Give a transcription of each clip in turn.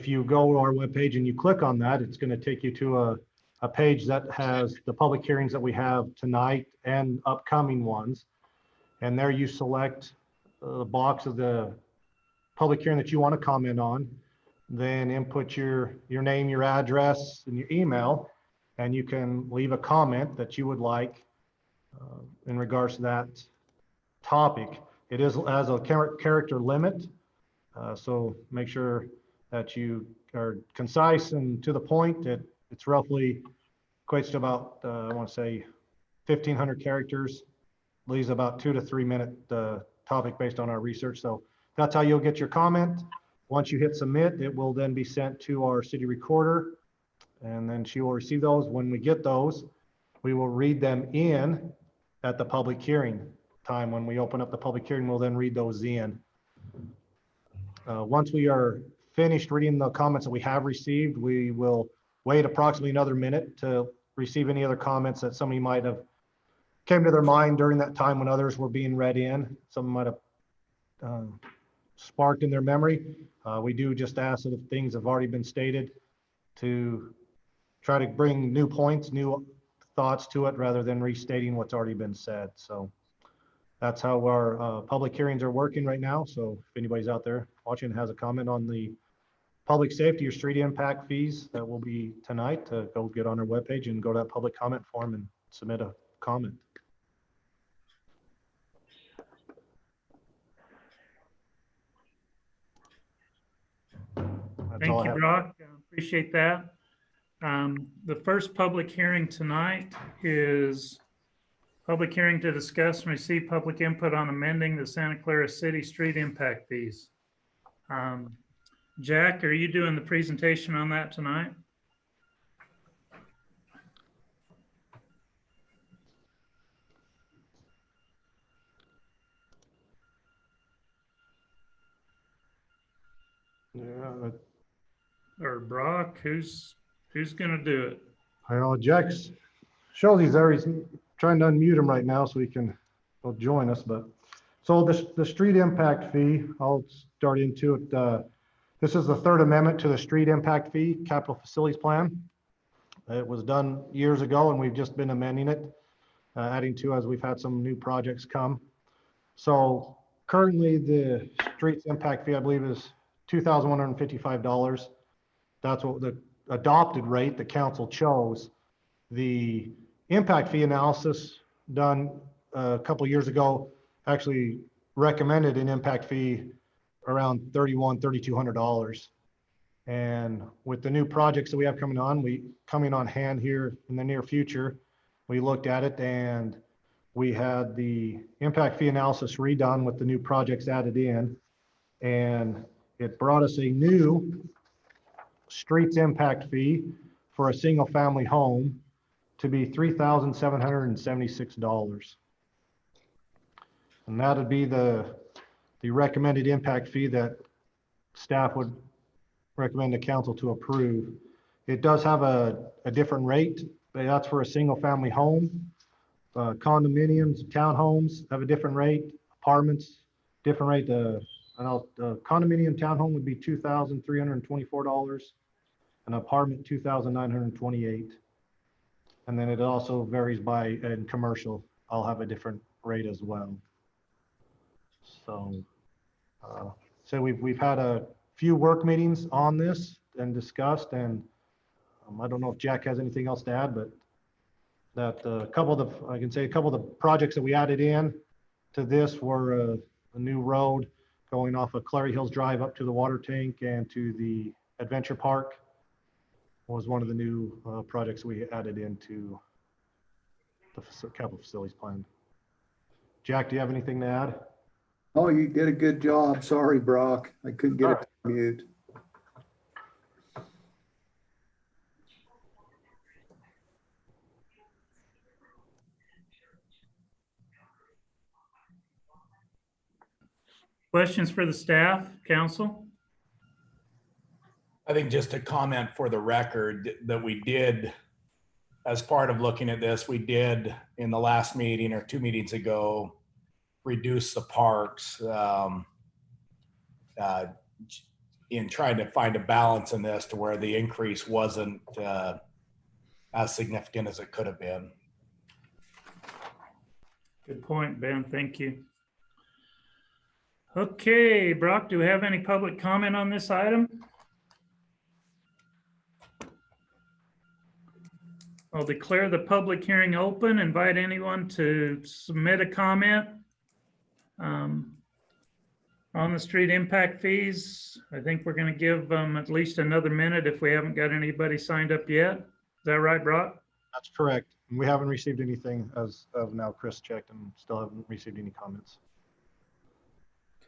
if you go to our webpage and you click on that, it's going to take you to a page that has the public hearings that we have tonight and upcoming ones. And there you select the box of the public hearing that you want to comment on, then input your name, your address, and your email, and you can leave a comment that you would like in regards to that topic. It is as a character limit, so make sure that you are concise and to the point. It's roughly equates to about, I want to say 1,500 characters, leaves about 2 to 3 minute topic based on our research. So that's how you'll get your comment. Once you hit submit, it will then be sent to our city recorder, and then she will receive those. When we get those, we will read them in at the public hearing time. When we open up the public hearing, we'll then read those in. Once we are finished reading the comments that we have received, we will wait approximately another minute to receive any other comments that somebody might have came to their mind during that time when others were being read in. Some might have sparked in their memory. We do just ask that if things have already been stated to try to bring new points, new thoughts to it rather than restating what's already been said. So that's how our public hearings are working right now. So if anybody's out there watching has a comment on the public safety or street impact fees, that will be tonight, to go get on our webpage and go to that public comment form and submit a comment. Thank you, Brock. Appreciate that. The first public hearing tonight is public hearing to discuss and receive public input on amending the Santa Clara City street impact fees. Jack, are you doing the presentation on that tonight? Yeah. Or Brock, who's going to do it? I know Jack Shelley's there. He's trying to unmute him right now so he can join us. But so the street impact fee, I'll start into it. This is the third amendment to the street impact fee capital facilities plan. It was done years ago, and we've just been amending it, adding to as we've had some new projects come. So currently the street impact fee, I believe, is $2,155. That's what the adopted rate the council chose. The impact fee analysis done a couple years ago actually recommended an impact fee around $3,200. And with the new projects that we have coming on hand here in the near future, we looked at it and we had the impact fee analysis redone with the new projects added in, and it brought us a new streets impact fee for a single family home to be $3,776. And that would be the recommended impact fee that staff would recommend the council to approve. It does have a different rate, but that's for a single family home. Condominiums, townhomes have a different rate. Apartments, different rate. Condominium townhome would be $2,324. An apartment, $2,928. And then it also varies by, and commercial, I'll have a different rate as well. So we've had a few work meetings on this and discussed, and I don't know if Jack has anything else to add, but that a couple of the projects that we added in to this were a new road going off of Clary Hills Drive up to the water tank and to the adventure park was one of the new projects we added into the capital facilities plan. Jack, do you have anything to add? Oh, you did a good job. Sorry, Brock. I couldn't get it to mute. Questions for the staff, council? I think just a comment for the record that we did, as part of looking at this, we did in the last meeting or 2 meetings ago, reduce the parks. in trying to find a balance in this to where the increase wasn't as significant as it could have been. Good point, Ben. Thank you. Okay, Brock, do we have any public comment on this item? I'll declare the public hearing open. Invite anyone to submit a comment on the street impact fees. I think we're going to give them at least another minute if we haven't got anybody signed up yet. Is that right, Brock? That's correct. We haven't received anything as of now. Chris checked and still haven't received any comments.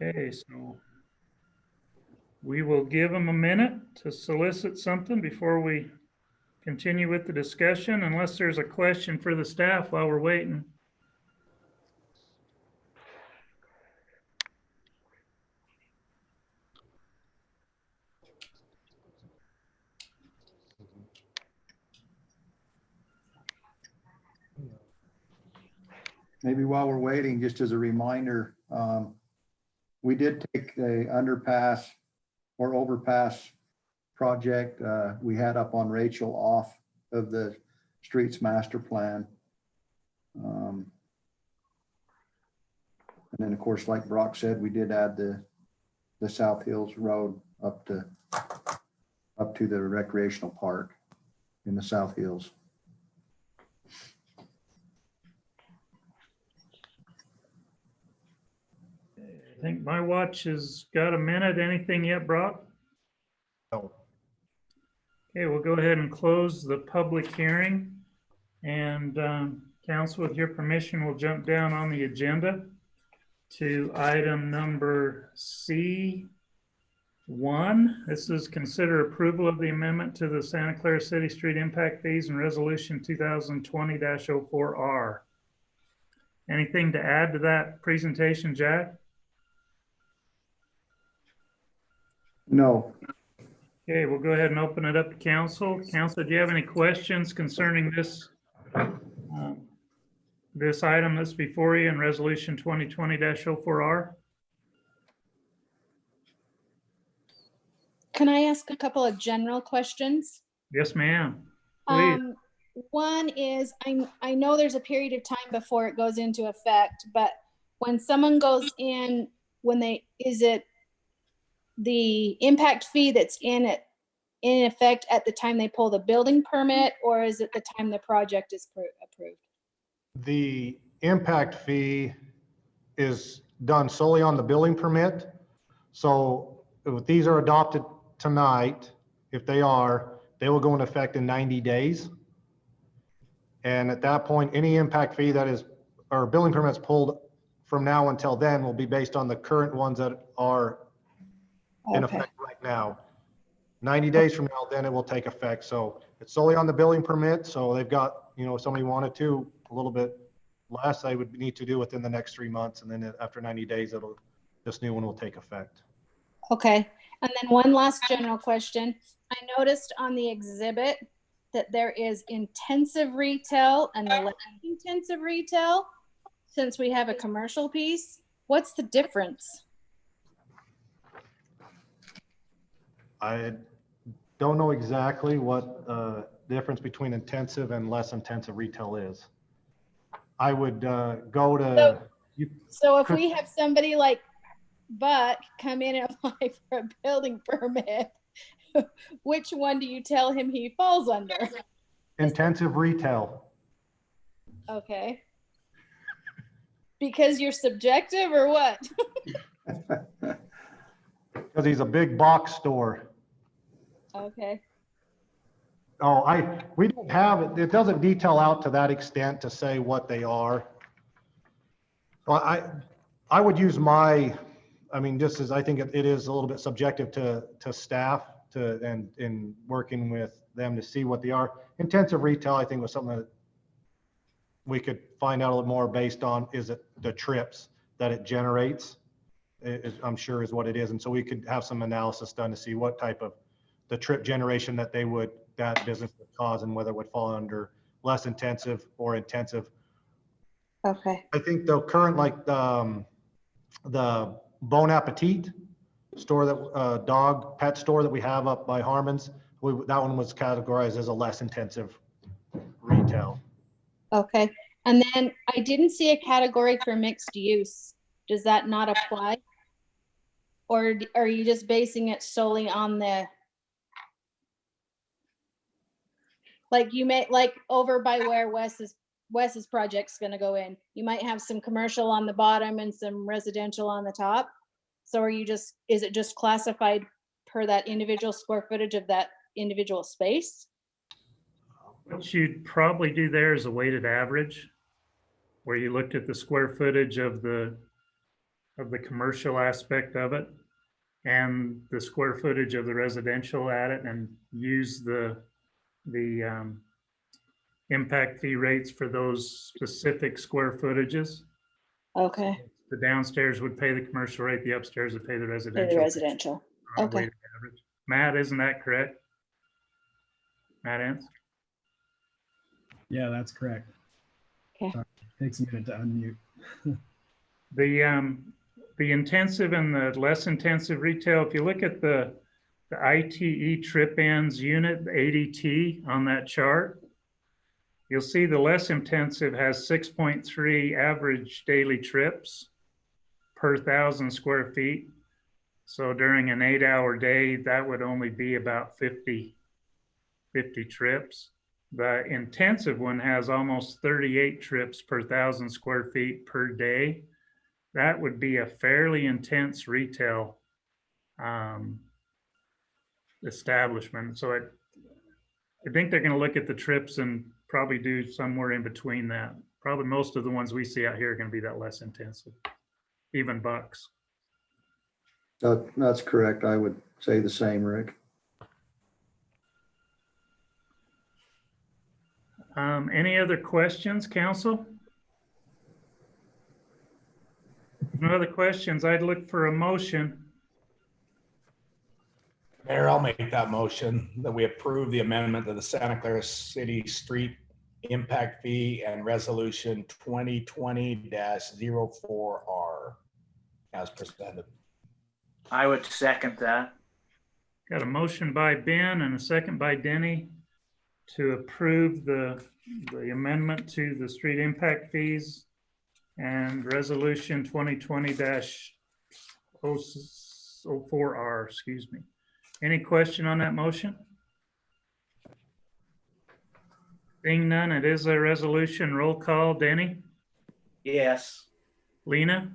Okay, so we will give them a minute to solicit something before we continue with the discussion, unless there's a question for the staff while we're waiting. Maybe while we're waiting, just as a reminder, we did take the underpass or overpass project we had up on Rachel off of the streets master plan. And then, of course, like Brock said, we did add the South Hills Road up to the recreational park in the South Hills. I think my watch has got a minute. Anything yet, Brock? No. Okay, we'll go ahead and close the public hearing. And council, with your permission, we'll jump down on the agenda to item number C1. This is consider approval of the amendment to the Santa Clara City Street Impact Fees and Resolution 2020-04R. Anything to add to that presentation, Jack? No. Okay, we'll go ahead and open it up to council. Council, do you have any questions concerning this this item that's before you in Resolution 2020-04R? Can I ask a couple of general questions? Yes, ma'am. Please. One is, I know there's a period of time before it goes into effect, but when someone goes in, is it the impact fee that's in effect at the time they pull the building permit, or is it the time the project is approved? The impact fee is done solely on the building permit. So if these are adopted tonight, if they will go into effect in 90 days. And at that point, any impact fee that is, or building permits pulled from now until then will be based on the current ones that are in effect right now. 90 days from now, then it will take effect. So it's solely on the building permit. So they've got, if somebody wanted to, a little bit less, they would need to do within the next 3 months. And then after 90 days, this new one will take effect. Okay. And then one last general question. I noticed on the exhibit that there is intensive retail and less intensive retail. Since we have a commercial piece, what's the difference? I don't know exactly what the difference between intensive and less intensive retail is. I would go to. So if we have somebody like Buck come in and apply for a building permit, which one do you tell him he falls under? Intensive retail. Okay. Because you're subjective or what? Because he's a big box store. Okay. Oh, we don't have it. It doesn't detail out to that extent to say what they are. Well, I would use just as I think it is a little bit subjective to staff and in working with them to see what they are. Intensive retail, I think, was something that we could find out a little more based on, is it the trips that it generates, I'm sure is what it is. And so we could have some analysis done to see what type of the trip generation that business would cause and whether it would fall under less intensive or intensive. Okay. I think the current, like the Bon Appetit store that, dog pet store that we have up by Harmon's, that one was categorized as a less intensive retail. Okay, and then I didn't see a category for mixed use. Does that not apply? Or are you just basing it solely on the, like you may, like over by where Wes's project's gonna go in, you might have some commercial on the bottom and some residential on the top. So are you just, is it just classified per that individual square footage of that individual space? What you'd probably do there is a weighted average, where you looked at the square footage of the commercial aspect of it and the square footage of the residential at it, and use the impact fee rates for those specific square footages. Okay, The downstairs would pay the commercial rate, the upstairs would pay the for residential. the residential. on a Okay. weighted average. Matt, isn't that correct? Matt Ents? Yeah, that's correct. Okay. Sorry, takes a minute to unmute. The intensive and the less intensive retail, if you look at the ITE trip ends unit, the ADT on that chart, you'll see the less intensive has 6.3 average daily trips per 1,000 square feet. So during an 8-hour day, that would only be about 50 trips. The intensive one has almost 38 trips per 1,000 square feet per day. That would be a fairly intense retail establishment. So I think they're going to look at the trips and probably do somewhere in between that. Probably most of the ones we see out here are going to be that less intensive, even Bucks. That's correct. I would say the same, Rick. Any other questions, council? No other questions. I'd look for a motion. Mayor, I'll make that motion that we approve the amendment to the Santa Clara City Street Impact Fee and Resolution 2020-04R as presented. I would second that. Got a motion by Ben and a second by Denny to approve the amendment to the street impact fees and resolution 2020-04R, excuse me. Any question on that motion? Being none, it is a resolution. Roll call. Denny? Yes. Lena?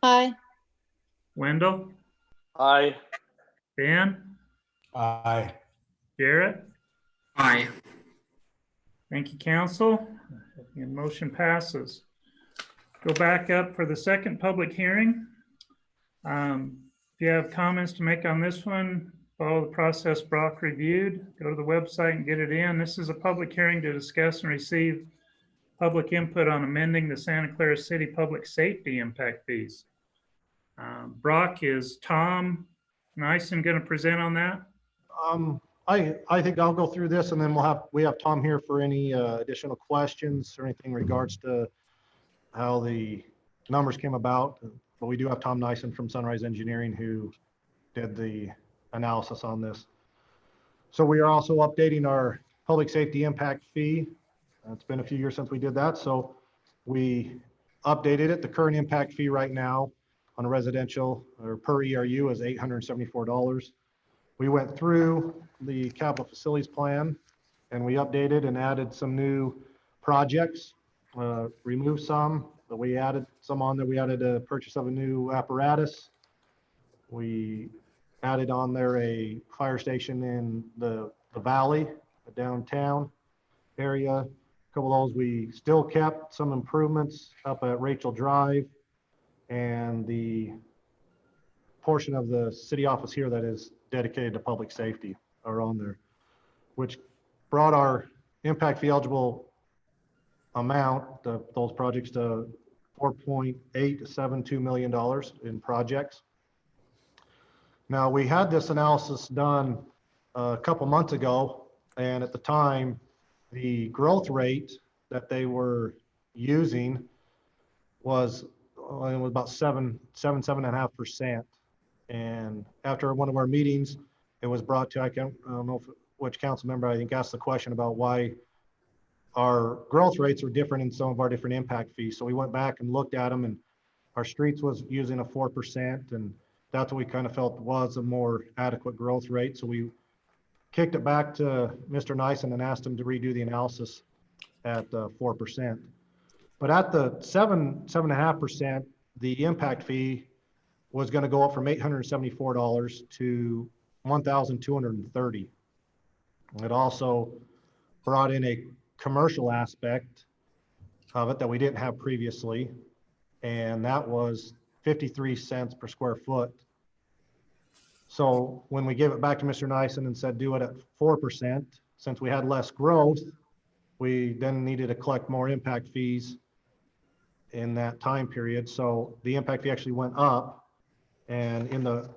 Aye. Wendell? Aye. Ben? Aye. Jarrett? Aye. Thank you, council. The motion passes. Go back up for the second public hearing. If you have comments to make on this one, follow the process Brock reviewed. Go to the website and get it in. This is a public hearing to discuss and receive public input on amending the Santa Clara City Public Safety Impact Fees. Brock, is Tom Nyson going to present on that? I think I'll go through this and then we have Tom here for any additional questions or anything in regards to how the numbers came about. But we do have Tom Nyson from Sunrise Engineering who did the analysis on this. So we are also updating our public safety impact fee. It's been a few years since we did that. So we updated it. The current impact fee right now on a residential or per ERU is $874. We went through the capital facilities plan and we updated and added some new projects, removed some, but we added some on there. We added a purchase of a new apparatus. We added on there a fire station in the valley, the downtown area. A couple of those, we still kept some improvements up at Rachel Drive and the portion of the city office here that is dedicated to public safety are on there, which brought our impact fee eligible amount of those projects to $4.872 million in projects. Now we had this analysis done a couple months ago, and at the time, the growth rate that they were using was about 7.5%. And after one of our meetings, it was brought to, I don't know which council member, I think, asked the question about why our growth rates are different in some of our different impact fees. So we went back and looked at them, and our streets was using a 4%, and that's what we kind of felt was a more adequate growth rate. So we kicked it back to Mr. Nyson and asked him to redo the analysis at 4%. But at the 7.5%, the impact fee was going to go up from $874 to $1,230. It also brought in a commercial aspect of it that we didn't have previously, and that was 53 cents per square foot. So when we gave it back to Mr. Nyson and said do it at 4%, since we had less growth, we then needed to collect more impact fees in that time period. So the impact fee actually went up, and in the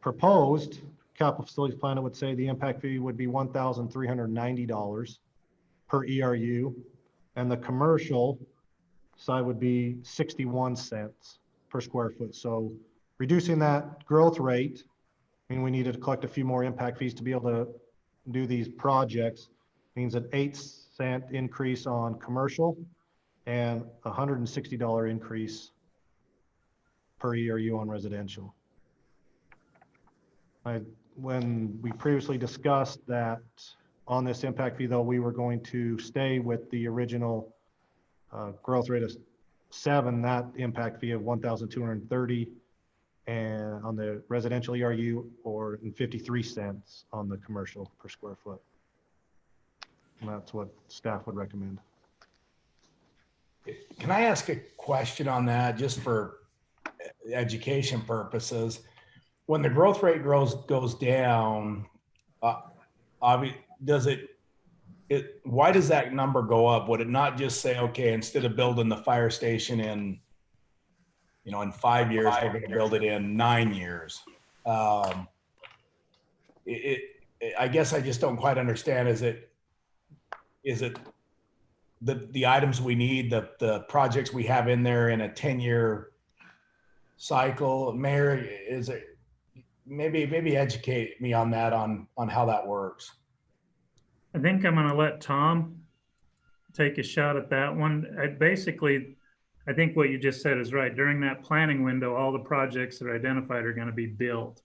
proposed capital facilities plan, it would say the impact fee would be $1,390 per ERU, and the commercial side would be 61 cents per square foot. So reducing that growth rate, I mean, we needed to collect a few more impact fees to be able to do these projects, means an 8-cent increase on commercial and $160 increase per ERU on residential. When we previously discussed that on this impact fee, though, we were going to stay with the original growth rate of 7, that impact fee of 1,230, and on the residential ERU, or 53 cents on the commercial per square foot. And that's what staff would recommend. Can I ask a question on that, just for education purposes? When the growth rate goes down, does why does that number go up? Would it not just say, okay, instead of building the fire station in 5 years, we're going to build it in 9 years? I guess I just don't quite understand. Is it the items we need, the projects we have in there in a 10-year cycle? Mayor, is it, maybe educate me on that, on how that works. I think I'm going to let Tom take a shot at that one. I think what you just said is right. During that planning window, all the projects that are identified are going to be built,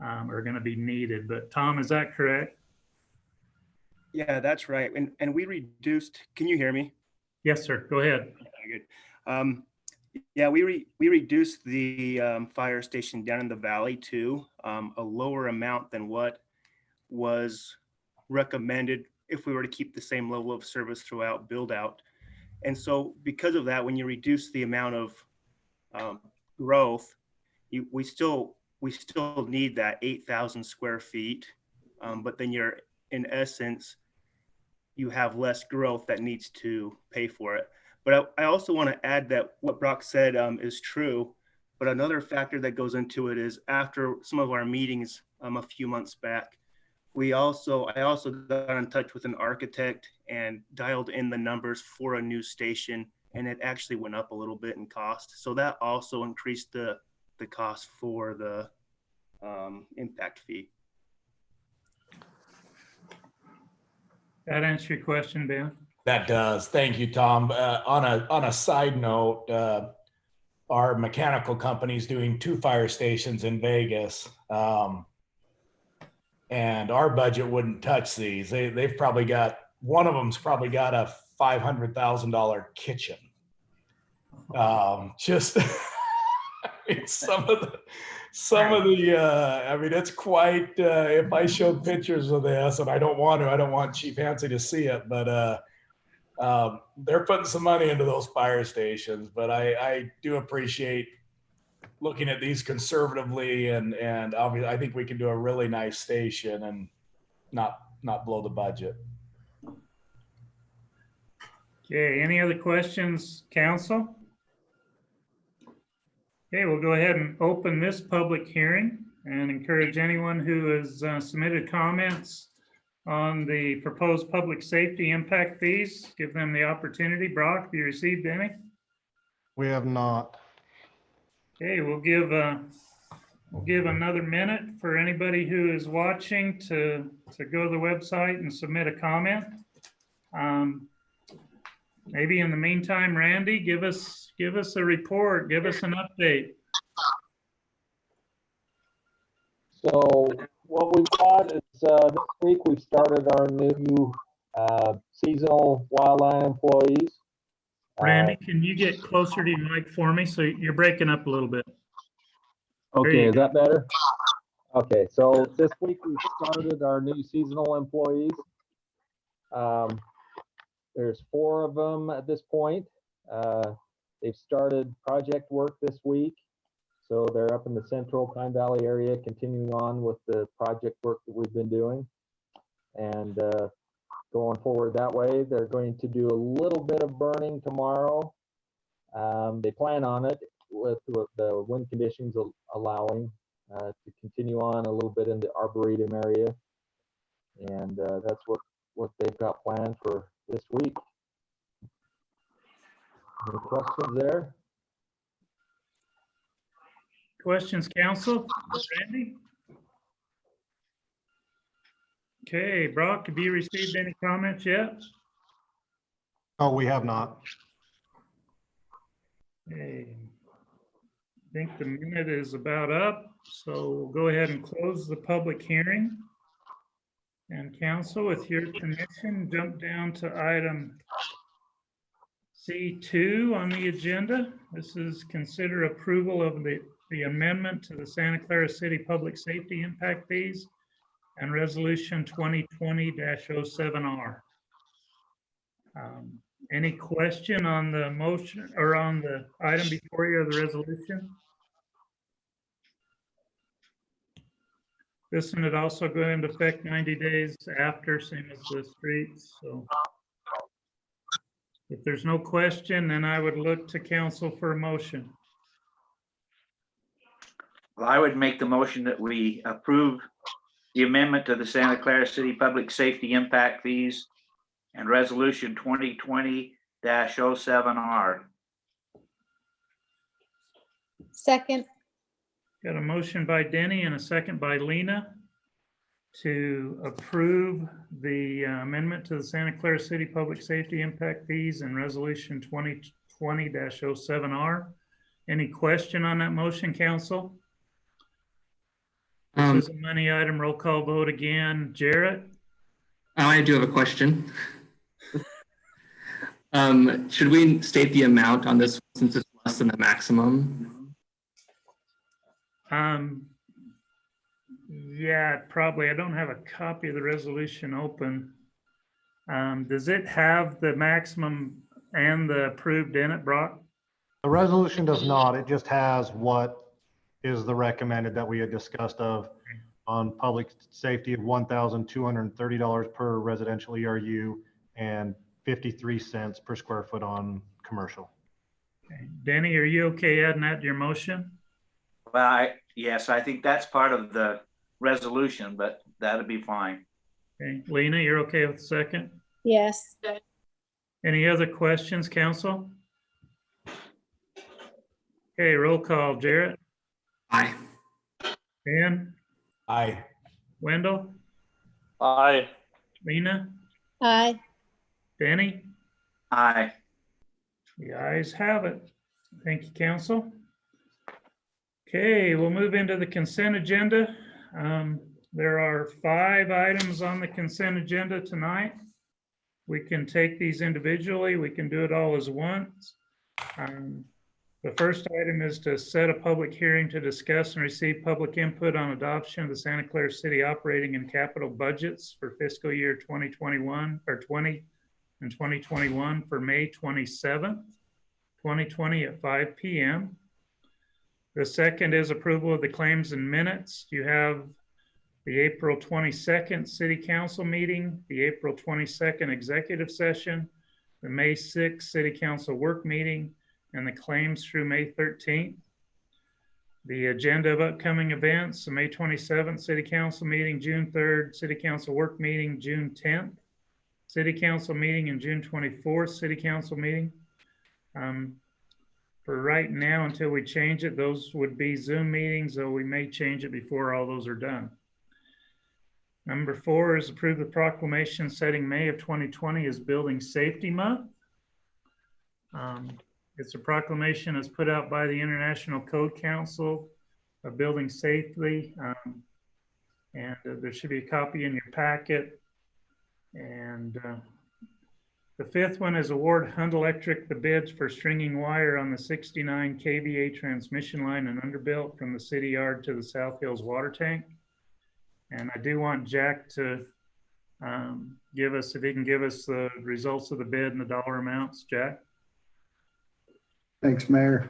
are going to be needed. But Tom, is that correct? Yeah, that's right. And we reduced, can you hear me? Yes, sir. Go ahead. Good. Yeah, we reduced the fire station down in the valley to a lower amount than what was recommended if we were to keep the same level of service throughout build out. And so because of that, when you reduce the amount of growth, we still need that 8,000 square feet, but then you're, in essence, you have less growth that needs to pay for it. But I also want to add that what Brock said is true, but another factor that goes into it is after some of our meetings a few months back, I also got in touch with an architect and dialed in the numbers for a new station, and it actually went up a little bit in cost. So that also increased the cost for the impact fee. That answer your question, Ben? That does. Thank you, Tom. On a side note, our mechanical company is doing 2 fire stations in Vegas. And our budget wouldn't touch these. They've probably got, one of them's probably got a $500,000 kitchen. Just I mean, some of the I mean, it's quite, if I showed pictures of this, and I don't want Chief Hancy to see it, but they're putting some money into those fire stations. But I do appreciate looking at these conservatively, and obviously I think we can do a really nice station and not blow the budget. Okay, any other questions, council? Okay, we'll go ahead and open this public hearing and encourage anyone who has submitted comments on the proposed public safety impact fees, give them the opportunity. Brock, have you received any? We have not. Okay, we'll give We'll give another minute for anybody who is watching to go to the website and submit a comment. Maybe in the meantime, Randy, give us a report, give us an update. So what we've got is this week we've started our new seasonal wildland employees. Randy, can you get closer to your mic for me? So you're breaking up a little bit. Okay, is that better? Okay, so this week we started our new seasonal employees. There's 4 of them at this point. They've started project work this week. So they're up in the central Pine Valley area, continuing on with the project work that we've been doing. And going forward that way, they're going to do a little bit of burning tomorrow. They plan on it with the wind conditions allowing to continue on a little bit in the Arboretum area. And that's what they've got planned for this week. Any questions there? Questions, council? Randy? Okay, Brock, have you received any comments yet? Oh, we have not. Okay. I think the minute is about up, so we'll go ahead and close the public hearing. And council, with your permission, jump down to item C2 on the agenda. This is consider approval of the amendment to the Santa Clara City Public Safety Impact Fees and Resolution 2020-07R. Any question on the motion or on the item before you or the resolution? This one would also go into effect 90 days after, same as the streets. So if there's no question, then I would look to council for a motion. Well, I would make the motion that we approve the amendment to the Santa Clara City Public Safety Impact Fees and Resolution 2020-07R. Second. Got a motion by Denny and a second by Lena to approve the amendment to the Santa Clara City Public Safety Impact Fees and Resolution 2020-07R. Any question on that motion, council? This is a money item. Roll call vote again. Jarrett? I do have a question. Should we state the amount on this since it's less than the maximum? Yeah, probably. I don't have a copy of the resolution open. Does it have the maximum and the approved in it, Brock? The resolution does not. It just has what is the recommended that we had discussed of on public safety of $1,230 per residential ERU and 53 cents per square foot on commercial. Okay. Denny, are you okay adding that to your motion? Well, yes, I think that's part of the resolution, but that'd be fine. Okay. Lena, you're okay with the second? Yes. Any other questions, council? Okay, roll call. Jarrett? Aye. Ben? Aye. Wendell? Aye. Lena? Aye. Denny? Aye. The ayes have it. Thank you, council. Okay, we'll move into the consent agenda. There are 5 items on the consent agenda tonight. We can take these individually. We can do it all as once. The first item is to set a public hearing to discuss and receive public input on adoption of the Santa Clara City operating and capital budgets for fiscal year 2021 or 20 and 2021 for May 27th, 2020 at 5 p.m. The second is approval of the claims and minutes. You have the April 22nd City Council meeting, the April 22nd executive session, the May 6th City Council work meeting, and the claims through May 13th. The agenda of upcoming events, the May 27th City Council meeting, June 3rd City Council work meeting, June 10th City Council meeting, and June 24th City Council meeting. For right now, until we change it, those would be Zoom meetings, though we may change it before all those are done. Number 4 is approve the proclamation setting May of 2020 as Building Safety Month. It's a proclamation that's put out by the International Code Council of Building Safely. And there should be a copy in your packet. And the 5th one is award Hunt Electric the bids for stringing wire on the 69 kVA transmission line and underbuilt from the city yard to the South Hills water tank. And I do want Jack to give us, if he can give us the results of the bid and the dollar amounts, Jack. Thanks, Mayor.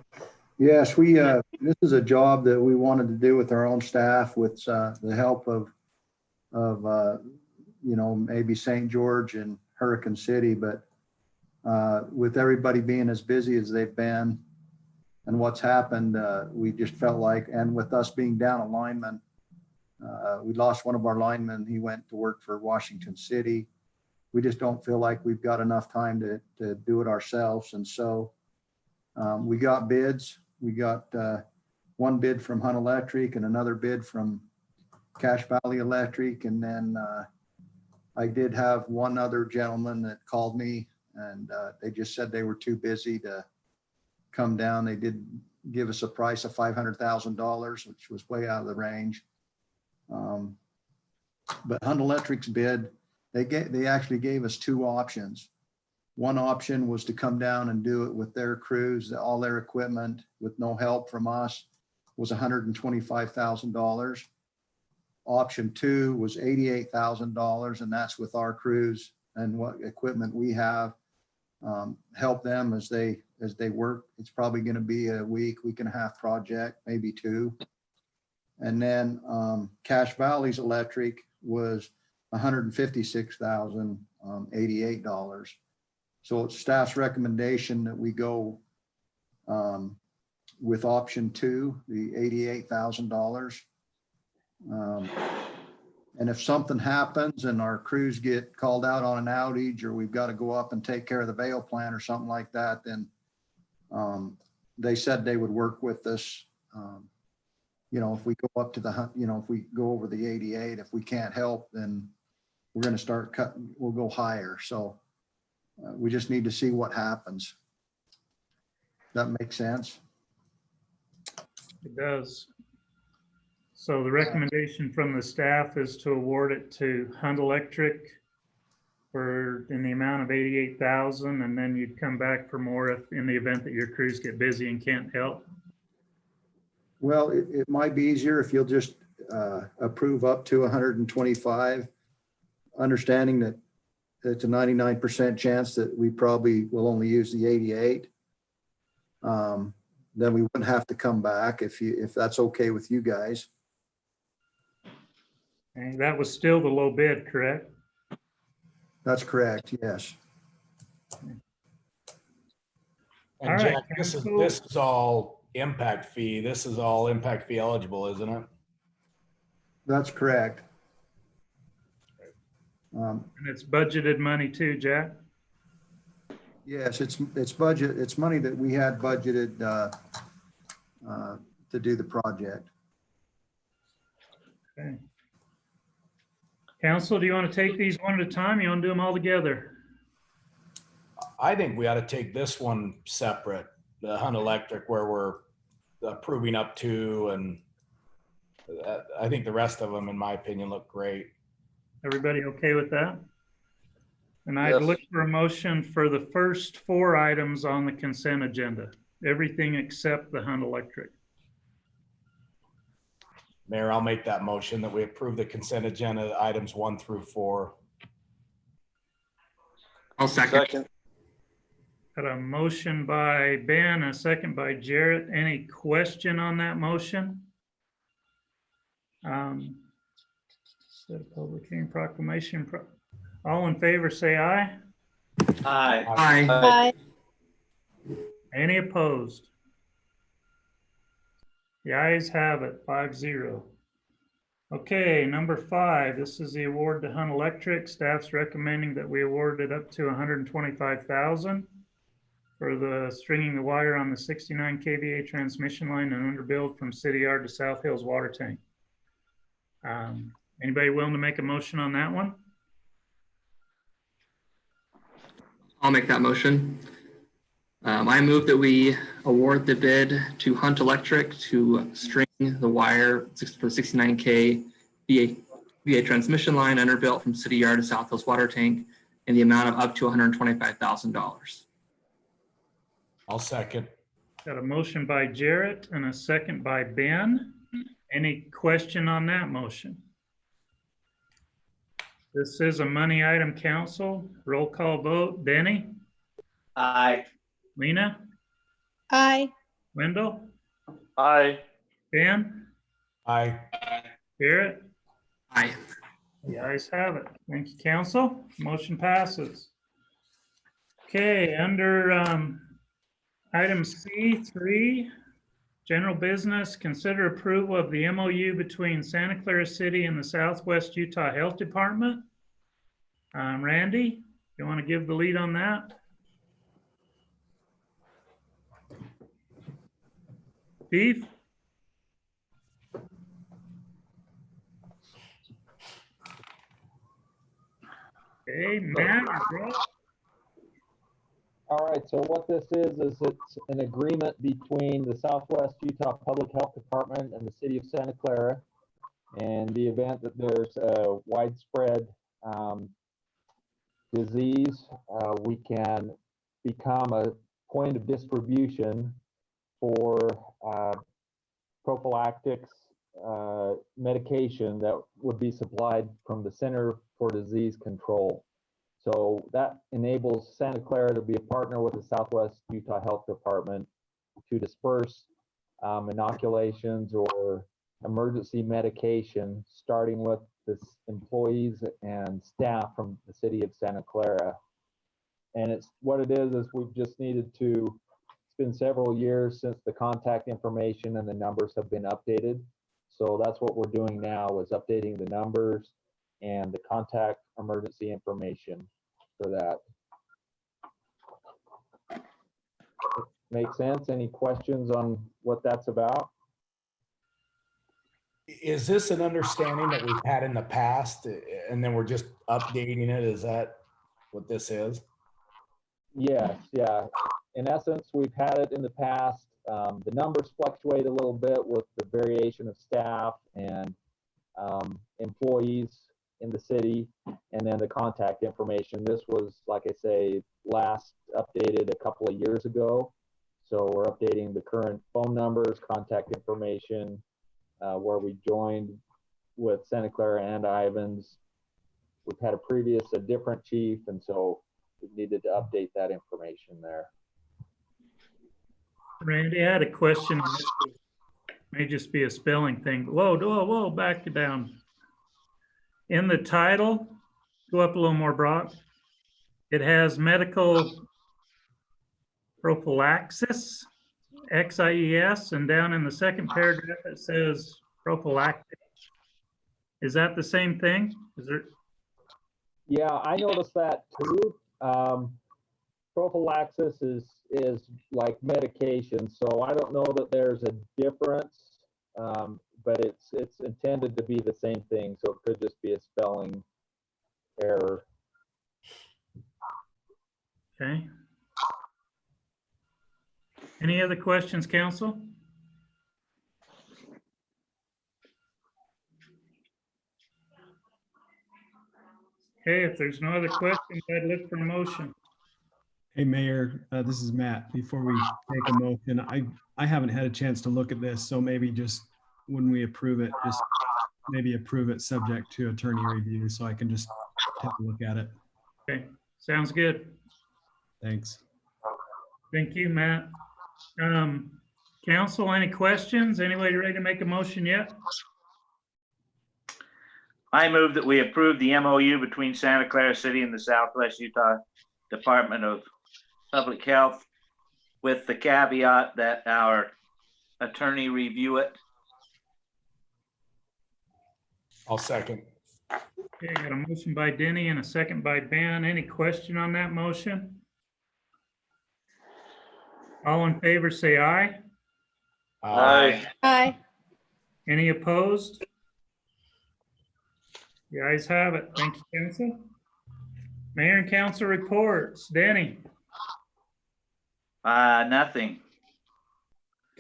Yes, this is a job that we wanted to do with our own staff with the help of maybe St. George and Hurricane City, but with everybody being as busy as they've been and what's happened, we just felt like, and with us being down a lineman, we lost one of our linemen. He went to work for Washington City. We just don't feel like we've got enough time to do it ourselves. And so we got bids. We got one bid from Hunt Electric and another bid from Cache Valley Electric. And then I did have one other gentleman that called me, and they just said they were too busy to come down. They did give us a price of $500,000, which was way out of the range. But Hunt Electric's bid, they actually gave us 2 options. One option was to come down and do it with their crews, all their equipment with no help from us, was $125,000. Option 2 was $88,000, and that's with our crews and what equipment we have. Help them as they work. It's probably going to be a week and a half project, maybe 2. And then Cache Valley's electric was $156,088. So it's staff's recommendation that we go with option 2, the $88,000. And if something happens and our crews get called out on an outage, or we've got to go up and take care of the Vail plant or something like that, then they said they would work with us. If we go up to the, if we go over the 88, if we can't help, then we're going to start cutting, we'll go higher. So we just need to see what happens. That makes sense? It does. So the recommendation from the staff is to award it to Hunt Electric in the amount of $88,000, and then you'd come back for more if in the event that your crews get busy and can't help. Well, it might be easier if you'll just approve up to 125, understanding that it's a 99% chance that we probably will only use the 88. Then we wouldn't have to come back if that's okay with you guys. And that was still the low bid, correct? That's correct, yes. And All right, Jack, this is all impact fee. This is all impact fee eligible, isn't it? That's correct. And it's budgeted money too, Jack? Yes, it's budget. It's money that we had budgeted to do the project. Okay. Council, do you want to take these one at a time? You want to do them all together? I think we ought to take this one separate, the Hunt Electric, where we're approving up to, and I think the rest of them, in my opinion, look great. Everybody okay with that? And I'd look for a motion for the first 4 items on the consent agenda, everything except the Hunt Electric. Mayor, I'll make that motion that we approve the consent agenda items 1 through 4. I'll second. Got a motion by Ben, a second by Jarrett. Any question on that motion? Set a public hearing proclamation. All in favor, say aye. Aye. Aye. Aye. Any opposed? The ayes have it, 5-0. Okay, number 5, this is the award to Hunt Electric. Staff's recommending that we award it up to $125,000. for the stringing the wire on the 69 kVA transmission line and underbuild from City Yard to South Hills Water Tank. Anybody willing to make a motion on that one? I'll make that motion. I move that we award the bid to Hunt Electric to string the wire for the 69K VA transmission line underbuilt from City Yard to South Hills Water Tank in the amount of up to $125,000. I'll second. Got a motion by Jarrett and a second by Ben. Any question on that motion? This is a money item, council. Roll call vote. Denny? Aye. Lena? Aye. Wendell? Aye. Ben? Aye. Jarrett? Aye. The ayes have it. Thank you, council. Motion passes. Okay, under item C3, general business, consider approval of the MOU between Santa Clara City and the Southwest Utah Health Department. Randy, you want to give the lead on that? Steve? Okay, Matt, you're up. All right, so what this is it's an agreement between the Southwest Utah Public Health Department and the City of Santa Clara. And the event that there's a widespread disease, we can become a point of distribution for prophylactics medication that would be supplied from the Center for Disease Control. So that enables Santa Clara to be a partner with the Southwest Utah Health Department to disperse inoculations or emergency medication, starting with the employees and staff from the city of Santa Clara. And it's what it is we've just needed to, it's been several years since the contact information and the numbers have been updated. So that's what we're doing now, is updating the numbers and the contact emergency information for that. Make sense? Any questions on what that's about? Is this an understanding that we've had in the past and then we're just updating it? Is that what this is? Yes, yeah. In essence, we've had it in the past. The numbers fluctuate a little bit with the variation of staff and employees in the city, and then the contact information. This was, like I say, last updated a couple of years ago. So we're updating the current phone numbers, contact information, where we joined with Santa Clara and Ivans. We've had a different chief, and so we needed to update that information there. Randy, I had a question. This may just be a spelling thing. Whoa, back it down. In the title, go up a little more, Brock. It has medical prophylaxis, XIES, and down in the second paragraph it says prophylactic. Is that the same thing? Is there? Yeah, I noticed that too. Prophylaxis is like medication, so I don't know that there's a difference, but it's intended to be the same thing, so it could just be a spelling error. Okay. Any other questions, council? Okay, if there's no other questions, I'd look for a motion. Hey, Mayor, this is Matt. Before we take a motion, I haven't had a chance to look at this, so maybe just when we approve it, just maybe approve it subject to attorney review so I can just take a look at it. Okay, sounds good. Thanks. Thank you, Matt. Council, any questions? Anybody ready to make a motion yet? I move that we approve the MOU between Santa Clara City and the Southwest Utah Department of Public Health with the caveat that our attorney review it. I'll second. Okay, got a motion by Denny and a second by Ben. Any question on that motion? All in favor, say aye. Aye. Aye. Any opposed? The ayes have it. Thank you, council. Mayor and council reports. Danny? Nothing.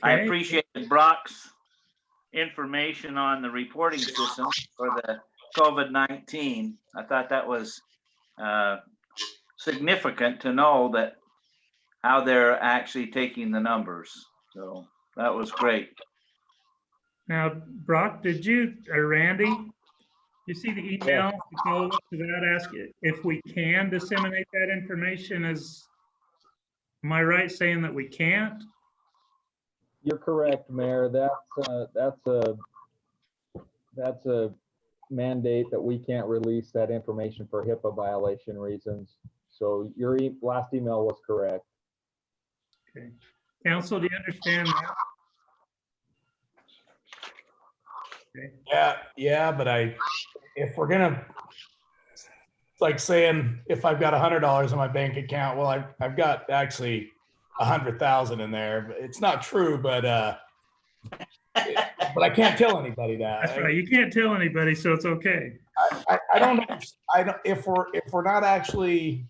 I Okay. appreciated Brock's information on the reporting system for the COVID-19. I thought that was significant to know that how they're actually taking the numbers. So that was great. Now, Brock, did you, or Randy, you see the email to follow up to that, ask if we can disseminate that information? Am I right saying that we can't? You're correct, Mayor. That's a mandate that we can't release that information for HIPAA violation reasons. So your last email was correct. Okay. Council, do you understand that? Okay. Yeah, but if we're gonna, it's like saying if I've got $100 in my bank account, well, I've got actually 100,000 in there. It's not true, but I can't tell anybody that. That's right. You can't tell anybody, so it's okay. I don't. If we're not actually,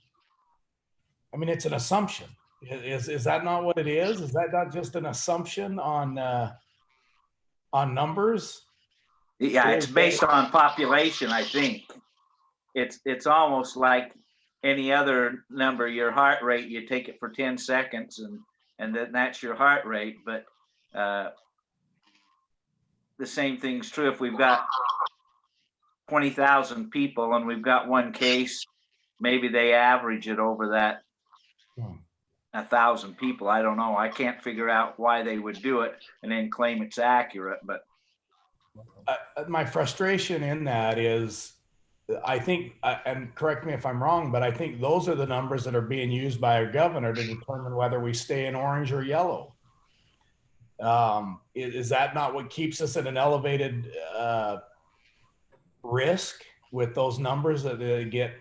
I mean, it's an assumption. Is that not what it is? Is that not just an assumption on numbers? Yeah, it's based on population, I think. It's almost like any other number, your heart rate, you take it for 10 seconds and then that's your heart rate. But the same thing's true if we've got 20,000 people and we've got one case, maybe they average it over that 1,000 people. I don't know. I can't figure out why they would do it and then claim it's accurate, but my frustration in that is, I think, and correct me if I'm wrong, but I think those are the numbers that are being used by our governor to determine whether we stay in orange or yellow. Is that not what keeps us at an elevated risk with those numbers that they get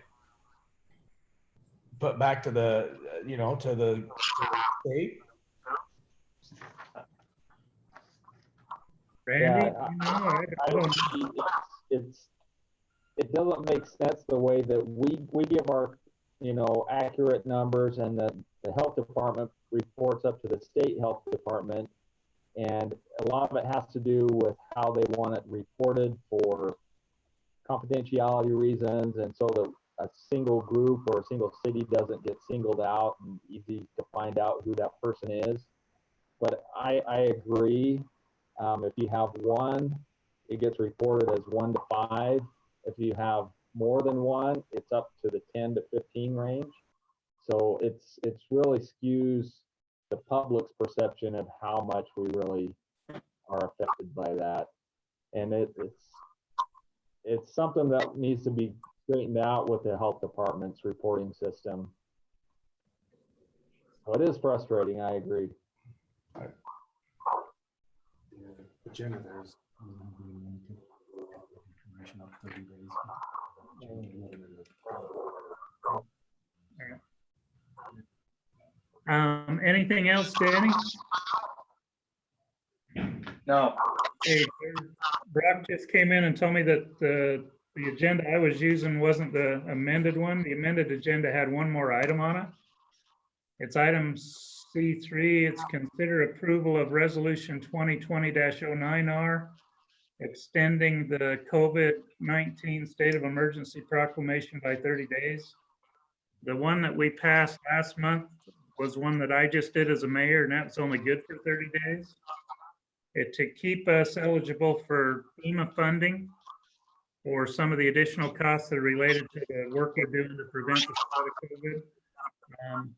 put back to the, to the state? Randy? Yeah, I don't it doesn't make sense the way that we give our accurate numbers, and the health department reports up to the state health department, and a lot of it has to do with how they want it reported for confidentiality reasons, and so that a single group or a single city doesn't get singled out and easy to find out who that person is. But I agree. If you have one, it gets reported as 1 to 5. If you have more than one, it's up to the 10 to 15 range. So it's really skews the public's perception of how much we really are affected by that. And it's something that needs to be straightened out with the health department's reporting system. So it is frustrating, I agree. Agenda there's information up 30 days. Anything else, Danny? no. Hey, Brock just came in and told me that the agenda I was using wasn't the amended one. The amended agenda had one more item on it. It's item C3. It's consider approval of resolution 2020-09R, extending the COVID-19 state of emergency proclamation by 30 days. The one that we passed last month was one that I just did as a mayor, and that's only good for 30 days. To keep us eligible for FEMA funding or some of the additional costs that are related to the work we're doing to prevent the spread of COVID.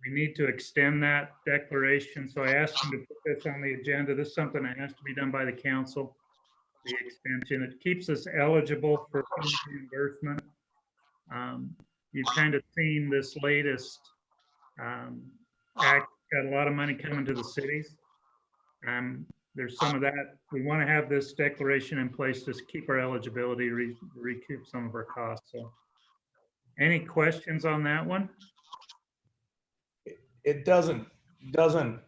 We need to extend that declaration. So I asked them to put this on the agenda. This is something that has to be done by the council, the extension. It keeps us eligible for reimbursement. You've kind of seen this latest act, got a lot of money coming to the cities. There's some of that. We want to have this declaration in place to keep our eligibility, recoup some of our costs. So any questions on that one? It doesn't doesn't,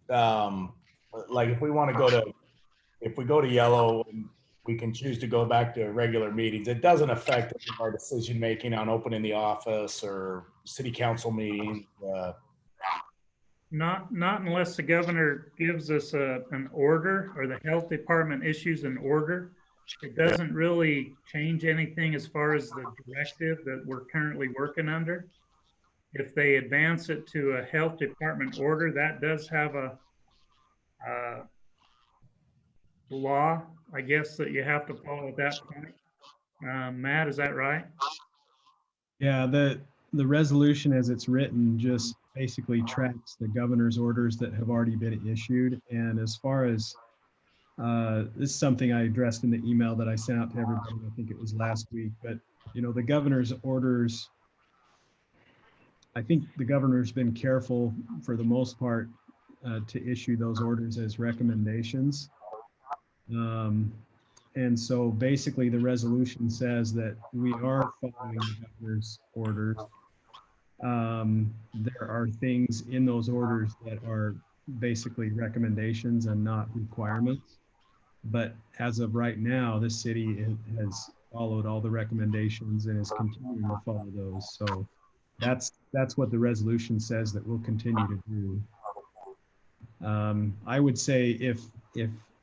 like if we want to go to, if we go to yellow, we can choose to go back to regular meetings. It doesn't affect our decision-making on opening the office or city council meetings. Not unless the governor gives us an order or the health department issues an order. It doesn't really change anything as far as the directive that we're currently working under. If they advance it to a health department order, that does have a law, I guess, that you have to follow at that point. Matt, is that right? Yeah, the resolution as it's written just basically tracks the governor's orders that have already been issued. And as far as this is something I addressed in the email that I sent out to everybody, I think it was last week, but the governor's orders, I think the governor's been careful for the most part to issue those orders as recommendations. And so basically the resolution says that we are following the governor's orders. There are things in those orders that are basically recommendations and not requirements. But as of right now, the city has followed all the recommendations and is continuing to follow those. So that's what the resolution says that we'll continue to do. I would say if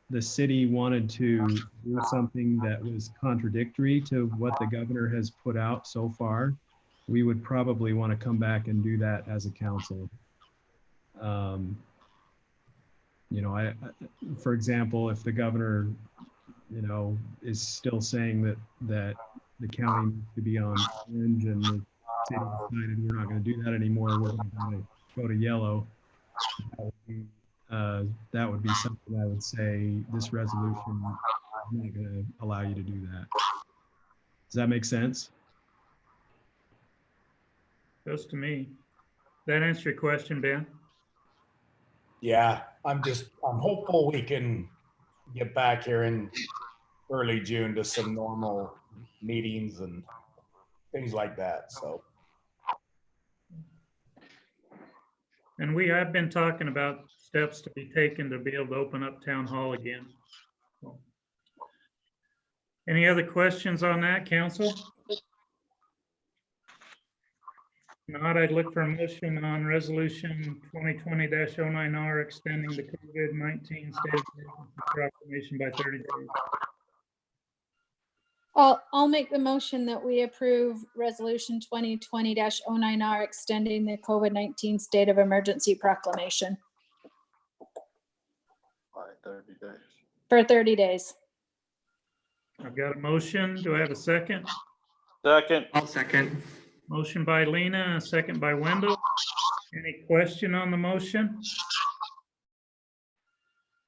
the city wanted to do something that was contradictory to what the governor has put out so far, we would probably want to come back and do that as a council. For example, if the governor, is still saying that the county needs to be on orange and the city decided we're not going to do that anymore, we're going to go to yellow, that would be something I would say this resolution is not going to allow you to do that. Does that make sense? Goes to me. That answer your question, Ben? Yeah, I'm hopeful we can get back here in early June to some normal meetings and things like that. So. And we have been talking about steps to be taken to be able to open up town hall again. So, any other questions on that, council? If not, I'd look for a motion on resolution 2020-09R extending the COVID-19 state of emergency proclamation by 30 days. I'll make the motion that we approve resolution 2020-09R extending the COVID-19 state of emergency proclamation. By 30 days. For 30 days. I've got a motion. Do I have a second? Second. I'll second. Motion by Lena and a second by Wendell. Any question on the motion?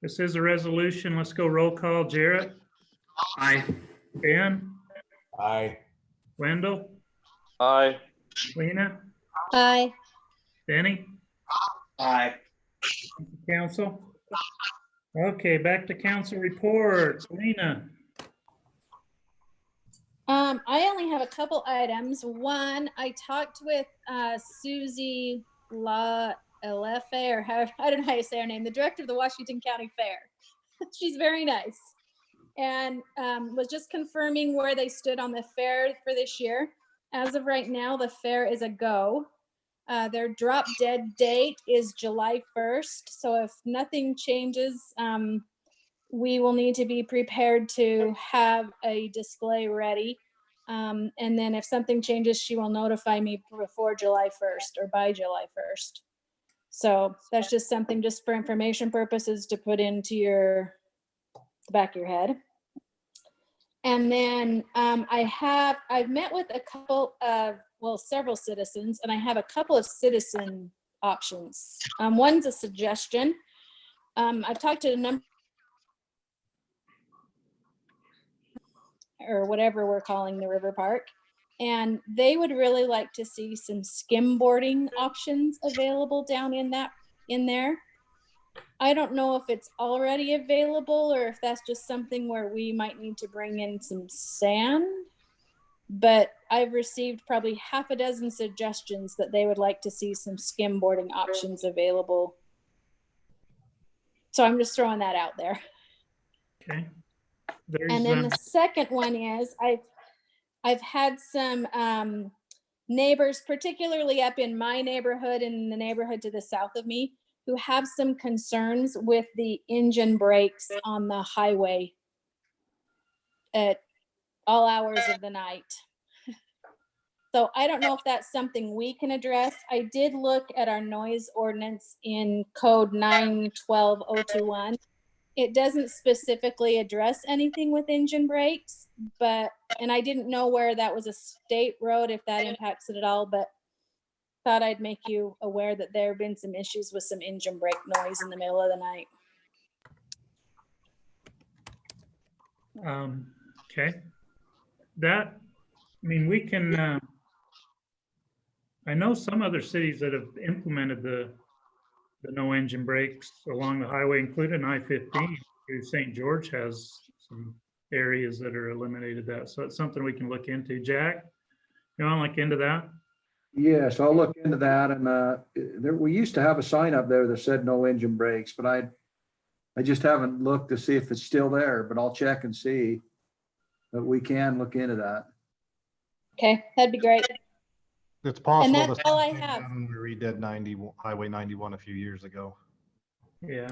This is a resolution. Let's go roll call. Jarrett? Aye. Ben? Aye. Wendell? Aye. Lena? Aye. Benny? Aye. Council? Okay, back to council reports. Lena? I only have a couple items. One, I talked with Susie La Elefe, or I don't know how you say her name, the director of the Washington County Fair. She's very nice. And was just confirming where they stood on the fair for this year. As of right now, the fair is a go. Their drop dead date is July 1st. So if nothing changes, we will need to be prepared to have a display ready. And then if something changes, she will notify me before July 1st or by July 1st. So that's just something just for information purposes to put into the back of your head. And then I've met with a couple of, several citizens, and I have a couple of citizen options. One's a suggestion. I've talked to a number, or whatever we're calling the river park, and they would really like to see some skimboarding options available down in there. I don't know if it's already available or if that's just something where we might need to bring in some sand, but I've received probably half a dozen suggestions that they would like to see some skimboarding options available. So I'm just throwing that out there. Okay. And then the second one is I've had some neighbors, particularly up in my neighborhood and in the neighborhood to the south of me, who have some concerns with the engine brakes on the highway at all hours of the night. So I don't know if that's something we can address. I did look at our noise ordinance in code 912021. It doesn't specifically address anything with engine brakes, and I didn't know where that was a state road, if that impacts it at all, but thought I'd make you aware that there have been some issues with some engine brake noise in the middle of the night. Okay. That, I mean, we can, I know some other cities that have implemented the no engine brakes along the highway, including I-15. St. George has some areas that are eliminated that. So it's something we can look into. Jack, you want to look into that? Yes, I'll look into that. And we used to have a sign up there that said no engine brakes, but I just haven't looked to see if it's still there, but I'll check and see. But we can look into that. Okay, that'd be great. It's possible. And that's all I have. When we redid Highway 91 a few years ago. Yeah.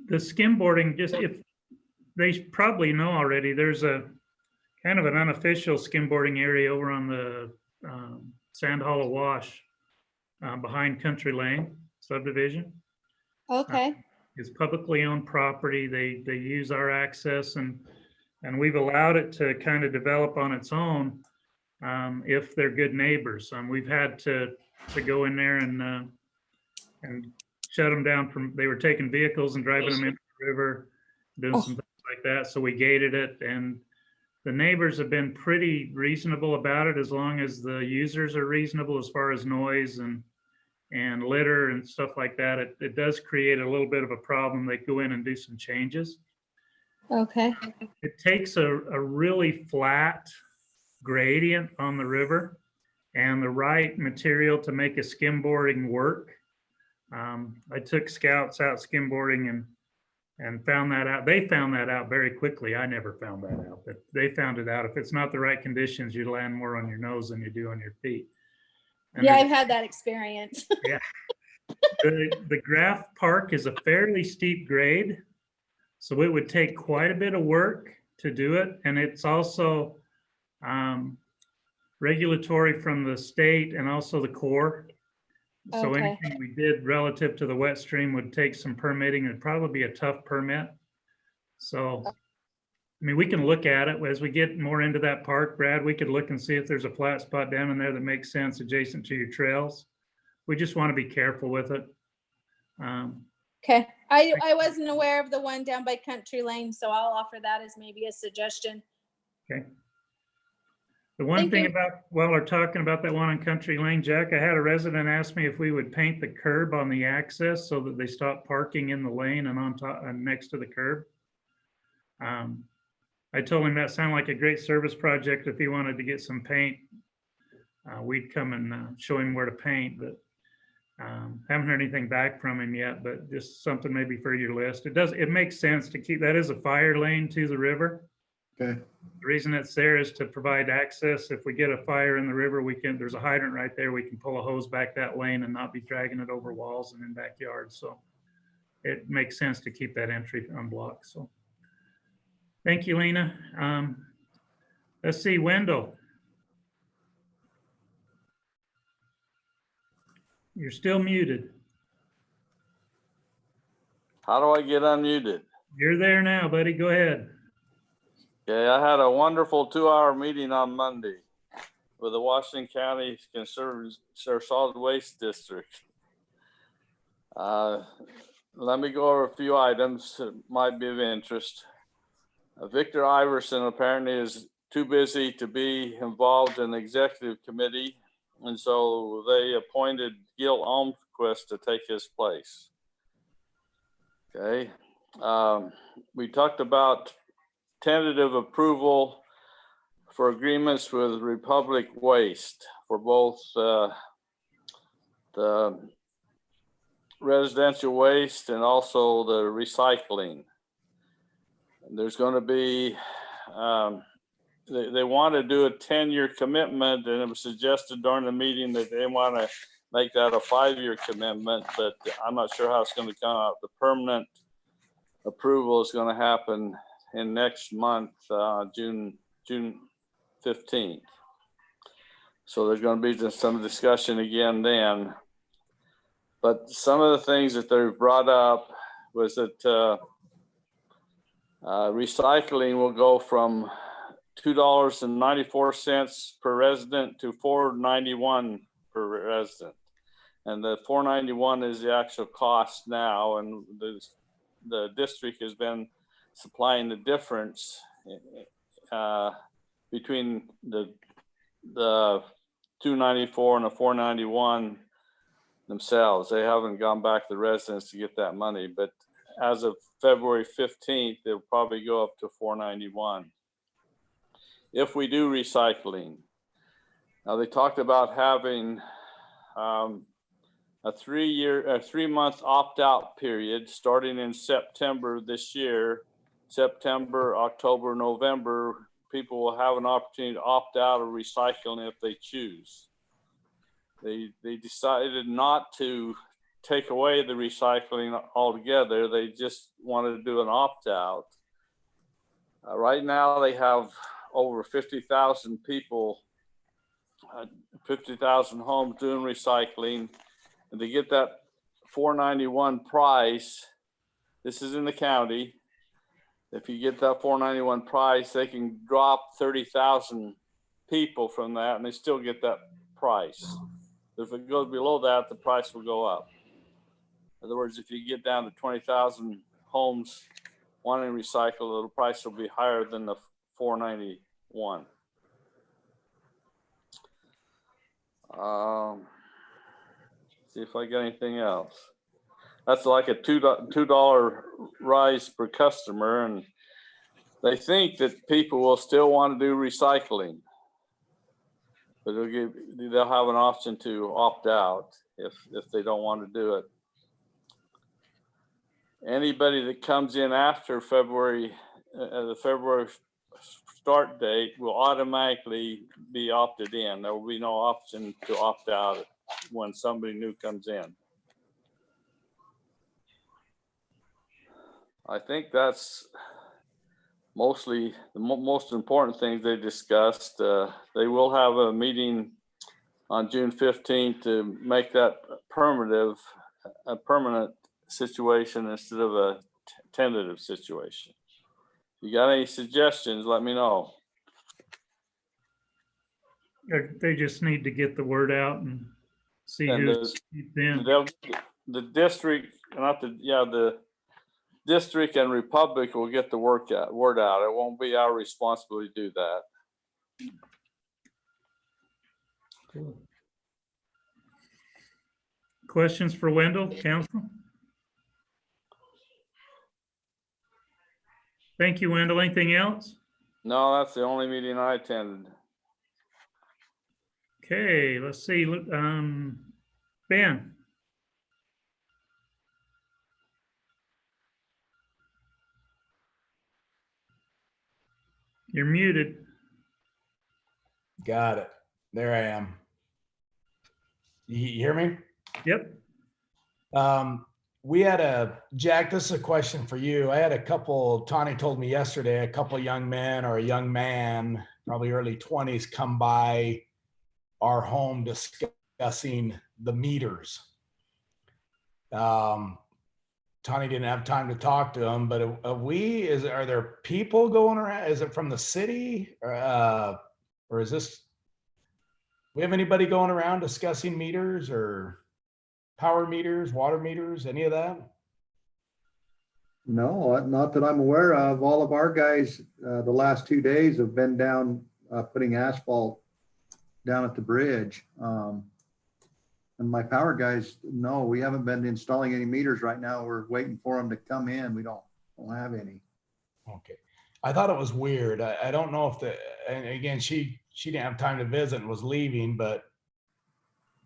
The skimboarding, just if they probably know already, there's a kind of an unofficial skimboarding area over on the Sand Hollow Wash behind Country Lane subdivision. Okay. It's publicly owned property. They use our access and we've allowed it to kind of develop on its own if they're good neighbors. We've had to go in there and shut them down from, they were taking vehicles and driving them into the river, doing some things like that. So we gated it, and the neighbors have been pretty reasonable about it, as long as the users are reasonable as far as noise and litter and stuff like that. It does create a little bit of a problem. They go in and do some changes. Okay. It takes a really flat gradient on the river and the right material to make a skimboarding work. I took scouts out skimboarding and found that out. They found that out very quickly. I never found that out, but they found it out. If it's not the right conditions, you land more on your nose than you do on your feet. And yeah, I've had that experience. Yeah. The Graph Park is a fairly steep grade, so it would take quite a bit of work to do it. And it's also regulatory from the state and also the Corps. So Okay. anything we did relative to the wet stream would take some permitting. It'd probably be a tough permit. So, I mean, we can look at it as we get more into that park, Brad. We could look and see if there's a flat spot down in there that makes sense adjacent to your trails. We just want to be careful with it. Okay. I wasn't aware of the one down by Country Lane, so I'll offer that as maybe a suggestion. Okay. The one thing about, while we're talking about that one on Country Lane, Jack, I had a resident ask me if we would paint the curb on the access so that they stop parking in the lane and on top and next to the curb. I told him that sounded like a great service project. If he wanted to get some paint, we'd come and show him where to paint, but haven't heard anything back from him yet, but just something maybe for your list. It makes sense to keep, that is a fire lane to the river. Okay. The reason it's there is to provide access. If we get a fire in the river, there's a hydrant right there. We can pull a hose back that lane and not be dragging it over walls and in backyards. So it makes sense to keep that entry unblocked. So thank you, Lena. Let's see, Wendell. You're still muted. How do I get unmuted? You're there now, buddy. Go ahead. Okay, I had a wonderful 2-hour meeting on Monday with the Washington County Conservative Solid Waste District. Let me go over a few items that might be of interest. Victor Iverson apparently is too busy to be involved in the executive committee, and so they appointed Gil Almquist to take his place. Okay, we talked about tentative approval for agreements with Republic Waste for both the residential waste and also the recycling. There's going to be, they want to do a 10-year commitment, and it was suggested during the meeting that they want to make that a 5-year commitment, but I'm not sure how it's going to come out. The permanent approval is going to happen in next month, June 15th. So there's going to be just some discussion again then. But some of the things that they've brought up was that recycling will go from $2.94 per resident to $4.91 per resident. And the $4.91 is the actual cost now, and the district has been supplying the difference between the $2.94 and the $4.91 themselves. They haven't gone back to the residents to get that money, but as of February 15th, they'll probably go up to $4.91. If we do recycling, now they talked about having a 3-month opt-out period starting in September this year. September, October, November, people will have an opportunity to opt out of recycling if they choose. They decided not to take away the recycling altogether. They just wanted to do an opt-out. Right now they have over 50,000 people, 50,000 homes doing recycling. And to get that $4.91 price, this is in the county. If you get that $4.91 price, they can drop 30,000 people from that and they still get that price. If it goes below that, the price will go up. In other words, if you get down to 20,000 homes wanting to recycle, the price will be higher than the $4.91. See if I get anything else. That's like a $2 rise per customer, and they think that people will still want to do recycling, but they'll have an option to opt out if they don't want to do it. Anybody that comes in after February, the February start date will automatically be opted in. There will be no option to opt out when somebody new comes in. I think that's mostly the most important things they discussed. They will have a meeting on June 15th to make that a permanent situation instead of a tentative situation. If you got any suggestions, let me know. They just need to get the word out and see who's in. The district, the district and Republic will get the word out. It won't be our responsibility to do that. Cool. Questions for Wendell, Council? Thank you, Wendell. Anything else? No, that's the only meeting I attended. Okay, let's see. Ben. You're muted. Got it. There I am. You hear me? Yep. We had Jack, this is a question for you. I had Tawny told me yesterday, a couple young men or a young man, probably early 20s, come by our home discussing the meters. Tawny didn't have time to talk to them, but are there people going around? Is it from the city? Or is this, we have anybody going around discussing meters or power meters, water meters, any of that? No, not that I'm aware of. All of our guys, the last 2 days have been down putting asphalt down at the bridge. And my power guys, no, we haven't been installing any meters right now. We're waiting for them to come in. We don't have any. Okay. I thought it was weird. I don't know if and again, she didn't have time to visit and was leaving, but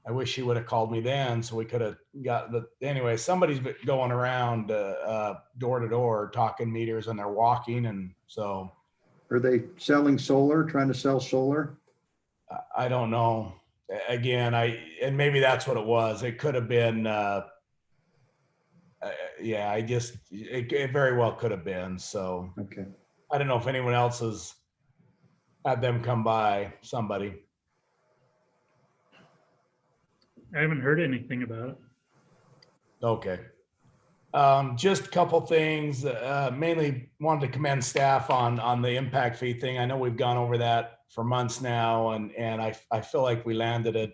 I wish she would have called me then so we could have got anyway, somebody's been going around door to door talking meters and they're walking. And so. Are they selling solar, trying to sell solar? I don't know. Again, and maybe that's what it was. It could have been, yeah, it very well could have been. So Okay. I don't know if anyone else has had them come by, somebody. I haven't heard anything about it. Okay. Just a couple things, mainly wanted to commend staff on the impact fee thing. I know we've gone over that for months now, and I feel like we landed it.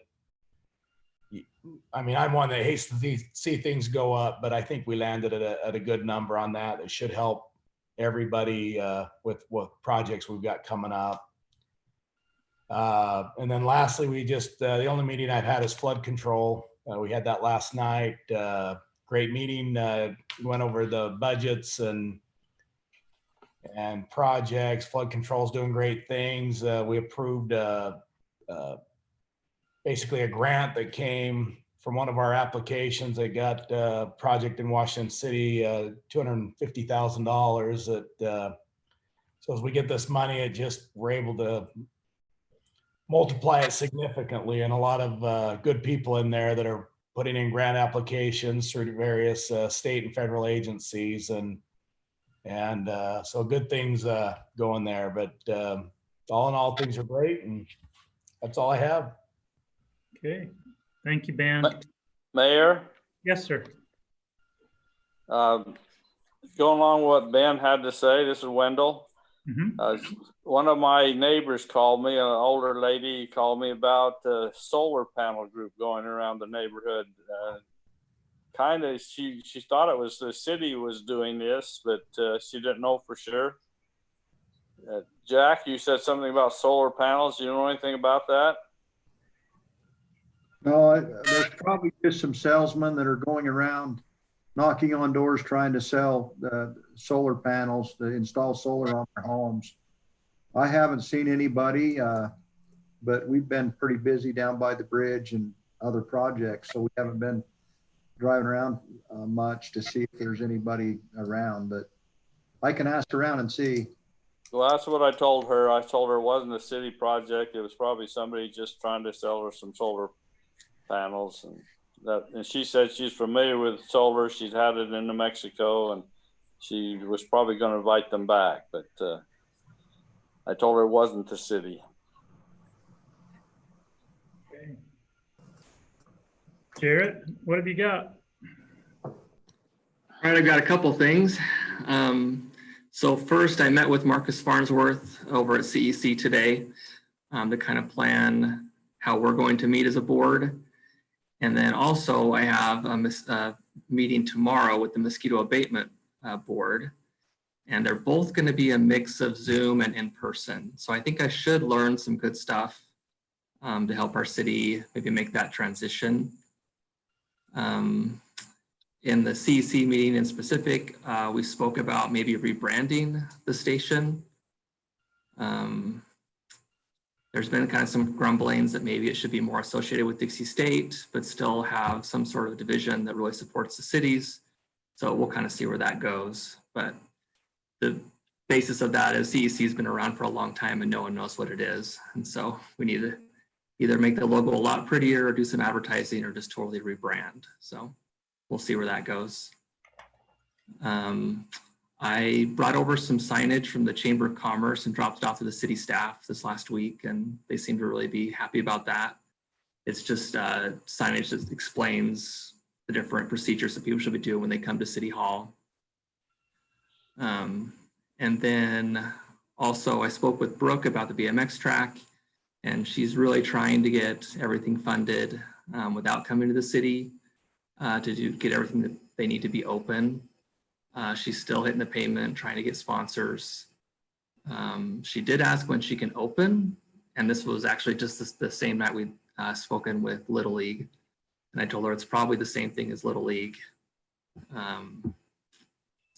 I mean, I'm one that hates to see things go up, but I think we landed at a good number on that. It should help everybody with projects we've got coming up. And then lastly, we just, the only meeting I've had is flood control. We had that last night. Great meeting. We went over the budgets and projects. Flood control is doing great things. We approved basically a grant that came from one of our applications. They got a project in Washington City, $250,000. So as we get this money, we're able to multiply it significantly, and a lot of good people in there that are putting in grant applications through various state and federal agencies, and so good things going there. But all in all, things are great, and that's all I have. Okay, thank you, Ben. Mayor, Yes, sir. going along with what Ben had to say, this is Wendell. One of my neighbors called me, an older lady called me about the solar panel group going around the neighborhood. Kind of, she thought it was the city was doing this, but she didn't know for sure. Jack, you said something about solar panels. Do you know anything about that? No, there's probably just some salesmen that are going around knocking on doors trying to sell solar panels to install solar on their homes. I haven't seen anybody, but we've been pretty busy down by the bridge and other projects, so we haven't been driving around much to see if there's anybody around, but I can ask around and see. Well, that's what I told her. I told her it wasn't a city project. It was probably somebody just trying to sell her some solar panels, and she said she's familiar with solar. She's had it in New Mexico, and she was probably going to invite them back, but I told her it wasn't the city. Okay. Jarrett, what have you got? All right, I've got a couple things. So first, I met with Marcus Farnsworth over at CEC today to kind of plan how we're going to meet as a board. And then also I have a meeting tomorrow with the mosquito abatement board. And they're both going to be a mix of Zoom and in person. So I think I should learn some good stuff to help our city maybe make that transition. In the CEC meeting in specific, we spoke about maybe rebranding the station. There's been kind of some grumblings that maybe it should be more associated with Dixie State, but still have some sort of division that really supports the cities. So we'll kind of see where that goes. But the basis of that is CEC has been around for a long time and no one knows what it is. And so we need to either make the logo a lot prettier or do some advertising or just totally rebrand. So we'll see where that goes. I brought over some signage from the Chamber of Commerce and dropped it off to the city staff this last week, and they seem to really be happy about that. It's just signage that explains the different procedures that people should be doing when they come to City Hall. And then also I spoke with Brooke about the BMX track, and she's really trying to get everything funded without coming to the city to get everything that they need to be open. She's still hitting the pavement, trying to get sponsors. She did ask when she can open, and this was actually just the same night we'd spoken with Little League. And I told her it's probably the same thing as Little League.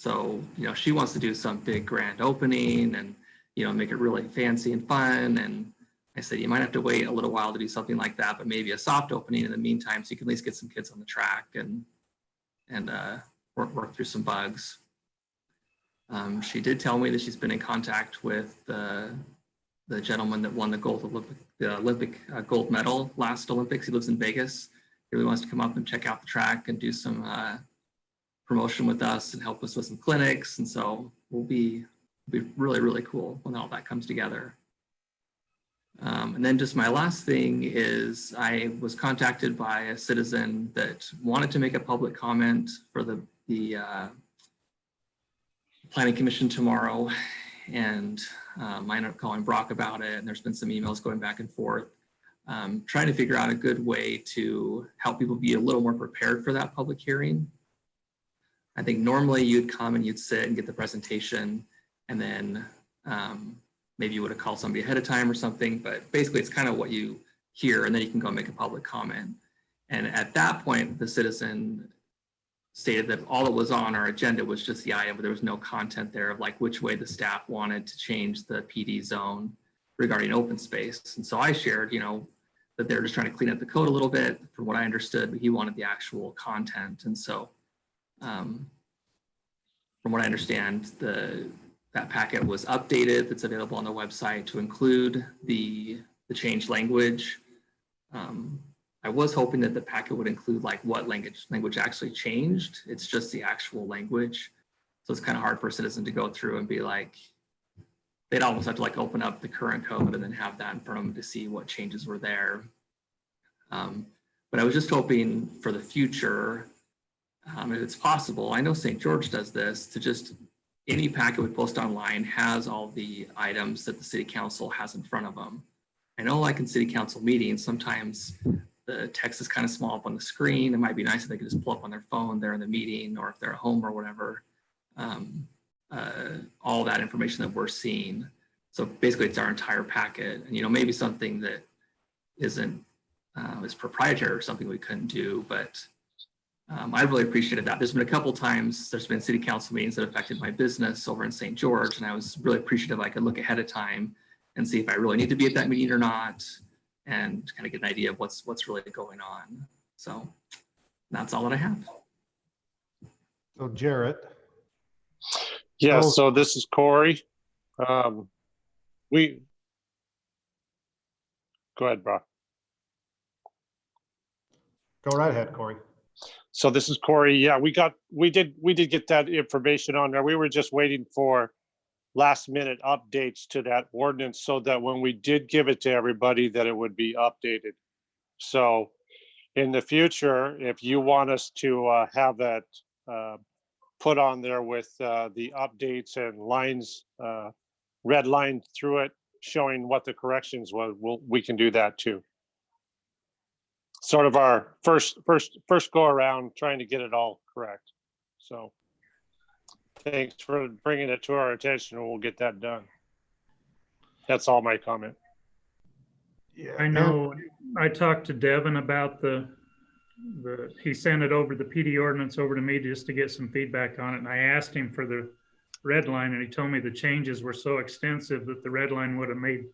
So, she wants to do some big grand opening and, make it really fancy and fun. And I said, you might have to wait a little while to do something like that, but maybe a soft opening in the meantime, so you can at least get some kids on the track and work through some bugs. She did tell me that she's been in contact with the gentleman that won the Olympic gold medal last Olympics. He lives in Vegas. He really wants to come up and check out the track and do some promotion with us and help us with some clinics. And so we'll be really, really cool when all that comes together. And then just my last thing is I was contacted by a citizen that wanted to make a public comment for the Planning Commission tomorrow. And I ended up calling Brock about it. And there's been some emails going back and forth, trying to figure out a good way to help people be a little more prepared for that public hearing. I think normally you'd come and you'd sit and get the presentation, and then maybe you would have called somebody ahead of time or something, but basically it's kind of what you hear, and then you can go make a public comment. And at that point, the citizen stated that all that was on our agenda was just the item, but there was no content there of like which way the staff wanted to change the PD zone regarding open space. And so I shared, that they're just trying to clean up the code a little bit from what I understood, but he wanted the actual content. And so from what I understand, that packet was updated. That's available on the website to include the changed language. I was hoping that the packet would include like what language actually changed. It's just the actual language. So it's kind of hard for a citizen to go through and be like, they'd almost have to like open up the current code and then have that in front of them to see what changes were there. But I was just hoping for the future, if it's possible, I know St. George does this, to just any packet we post online has all the items that the city council has in front of them. I know like in city council meetings, sometimes the text is kind of small up on the screen. It might be nice if they could just pull up on their phone there in the meeting, or if they're at home or whatever, all that information that we're seeing. So basically it's our entire packet, and maybe something that isn't is proprietary or something we couldn't do, but I really appreciated that. There's been a couple times there's been city council meetings that affected my business over in St. George, and I was really appreciative I could look ahead of time and see if I really need to be at that meeting or not, and kind of get an idea of what's really going on. So that's all that I have. So Jarrett. Yeah, So- so this is Corey. Go ahead, Brock. Go right ahead, Corey. So this is Corey. Yeah, we did get that information on there. We were just waiting for last minute updates to that ordinance so that when we did give it to everybody, that it would be updated. So in the future, if you want us to have that put on there with the updates and lines, red line through it, showing what the corrections was, we can do that too. Sort of our first go around trying to get it all correct. So thanks for bringing it to our attention, and we'll get that done. That's all my comment. Yeah, I know I talked to Devin about he sent it over, the PD ordinance over to me just to get some feedback on it. And I asked him for the red line, and he told me the changes were so extensive that the red line would have made,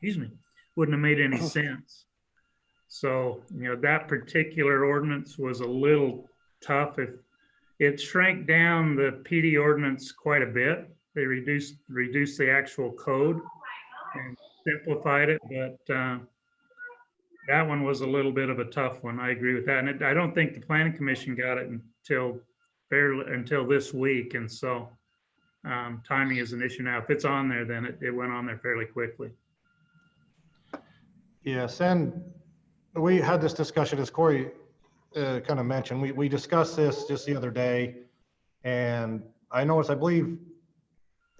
wouldn't have made any sense. So, that particular ordinance was a little tough. If it shrank down the PD ordinance quite a bit, they reduced the actual code and simplified it, but that one was a little bit of a tough one. I agree with that. And I don't think the Planning Commission got it until this week. And so timing is an issue now. If it's on there, then it went on there fairly quickly. Yes, and we had this discussion, as Corey kind of mentioned. We discussed this just the other day, and I believe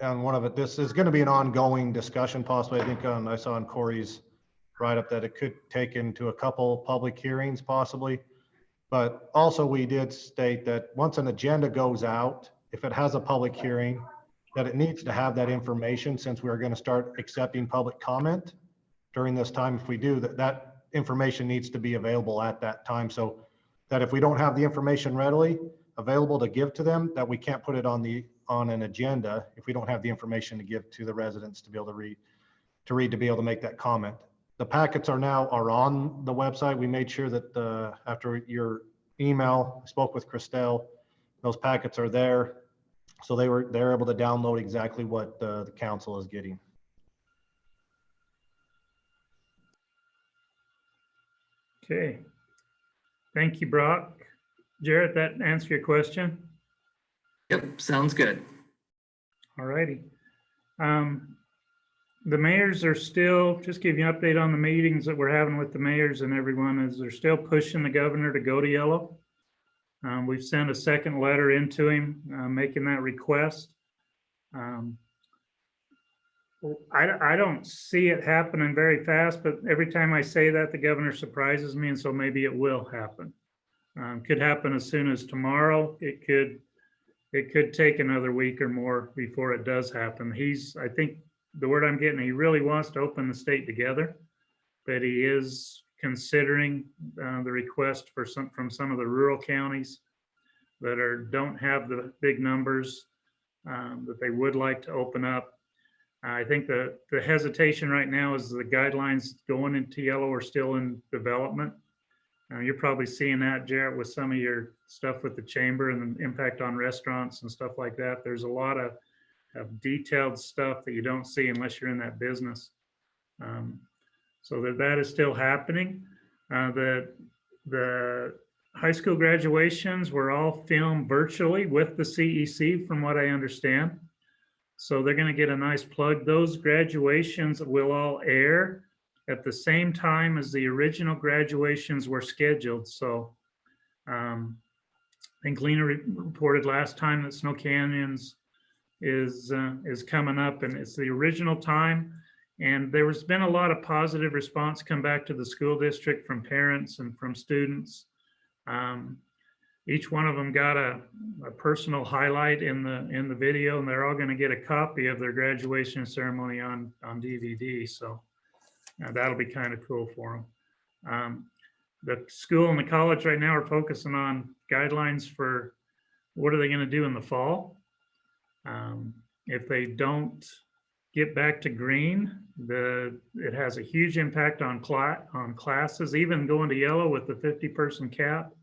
on one of it, this is going to be an ongoing discussion possibly. I think I saw on Corey's write-up that it could take into a couple public hearings possibly. But also we did state that once an agenda goes out, if it has a public hearing, that it needs to have that information, since we're going to start accepting public comment during this time. If we do, that information needs to be available at that time, so that if we don't have the information readily, available to give to them, that we can't put it on an agenda if we don't have the information to give to the residents to be able to read, to be able to make that comment. The packets are on the website. We made sure that after your email, I spoke with Christelle, those packets are there. So they're able to download exactly what the council is getting. Okay. Thank you, Brock. Jarrett, that answer your question? Yep, sounds good. All righty. The mayors are still, just give you an update on the meetings that we're having with the mayors and everyone, is they're still pushing the governor to go to yellow. We've sent a second letter into him, making that request. I don't see it happening very fast, but every time I say that, the governor surprises me, and so maybe it will happen. Could happen as soon as tomorrow. It could take another week or more before it does happen. I think the word I'm getting, he really wants to open the state together, but he is considering the request from some of the rural counties that don't have the big numbers that they would like to open up. I think the hesitation right now is the guidelines going into yellow are still in development. You're probably seeing that, Jarrett, with some of your stuff with the chamber and the impact on restaurants and stuff like that. There's a lot of detailed stuff that you don't see unless you're in that business. So that is still happening. The high school graduations were all filmed virtually with the CEC, from what I understand. So they're going to get a nice plug. Those graduations will all air at the same time as the original graduations were scheduled. So I think Lena reported last time that Snow Canyons is coming up, and it's the original time. And there's been a lot of positive response come back to the school district from parents and from students. Each one of them got a personal highlight in the video, and they're all going to get a copy of their graduation ceremony on DVD. So that'll be kind of cool for them. The school and the college right now are focusing on guidelines for what are they going to do in the fall. If they don't get back to green, it has a huge impact on classes. Even going to yellow with the 50-person cap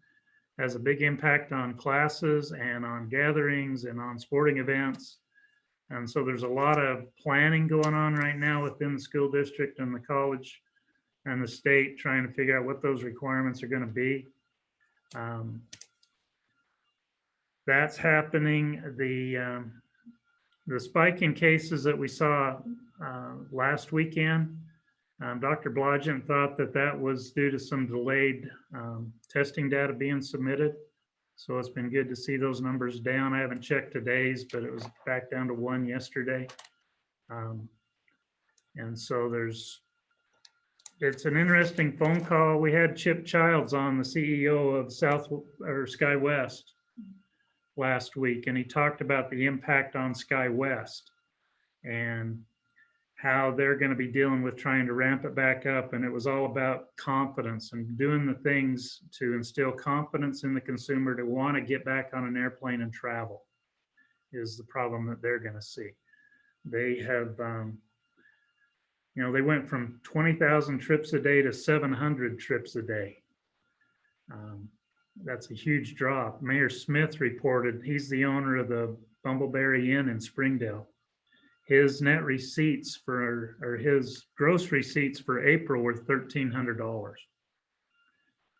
has a big impact on classes and on gatherings and on sporting events. And so there's a lot of planning going on right now within the school district and the college and the state, trying to figure out what those requirements are going to be. That's happening. The spike in cases that we saw last weekend, Dr. Blodgett thought that was due to some delayed testing data being submitted. So it's been good to see those numbers down. I haven't checked today's, but it was back down to 1 yesterday. And so it's an interesting phone call. We had Chip Childs on, the CEO of SkyWest, last week, and he talked about the impact on SkyWest and how they're going to be dealing with trying to ramp it back up. And it was all about confidence and doing the things to instill confidence in the consumer to want to get back on an airplane and travel is the problem that they're going to see. They have, they went from 20,000 trips a day to 700 trips a day. That's a huge drop. Mayor Smith reported, he's the owner of the Bumbleberry Inn in Springdale. His net receipts his gross receipts for April were $1,300.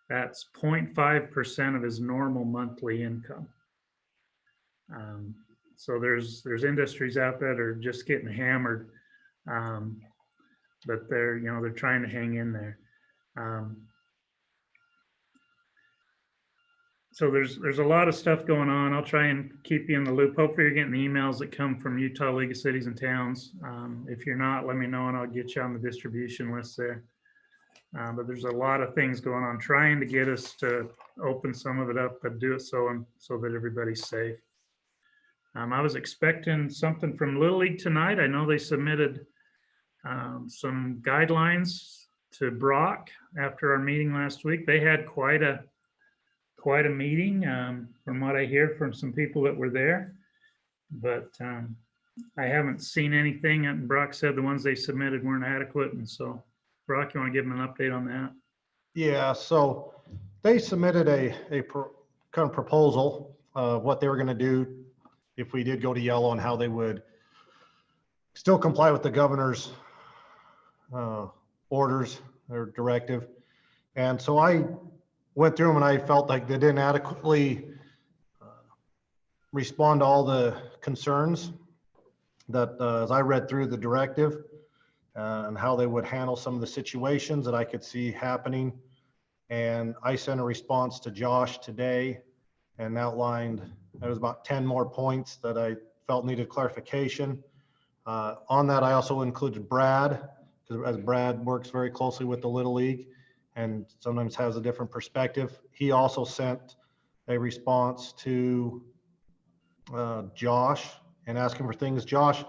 That's 0.5% of his normal monthly income. So there's industries out there that are just getting hammered, but they're trying to hang in there. So there's a lot of stuff going on. I'll try and keep you in the loop. Hopefully you're getting the emails that come from Utah League of Cities and Towns. If you're not, let me know and I'll get you on the distribution list there. But there's a lot of things going on, trying to get us to open some of it up, but do it so that everybody's safe. I was expecting something from Little League tonight. I know they submitted some guidelines to Brock after our meeting last week. They had quite a quite a meeting, from what I hear from some people that were there. But I haven't seen anything, and Brock said the ones they submitted weren't adequate. And so, Brock, you want to give them an update on that? Yeah, so they submitted kind of proposal of what they were going to do if we did go to yellow and how they would still comply with the governor's orders or directive. And so I went through them and I felt like they didn't adequately respond to all the concerns that as I read through the directive and how they would handle some of the situations that I could see happening. And I sent a response to Josh today and outlined, there was about 10 more points that I felt needed clarification. On that, I also included Brad, because as Brad works very closely with the Little League and sometimes has a different perspective. He also sent a response to Josh and asking for things. Josh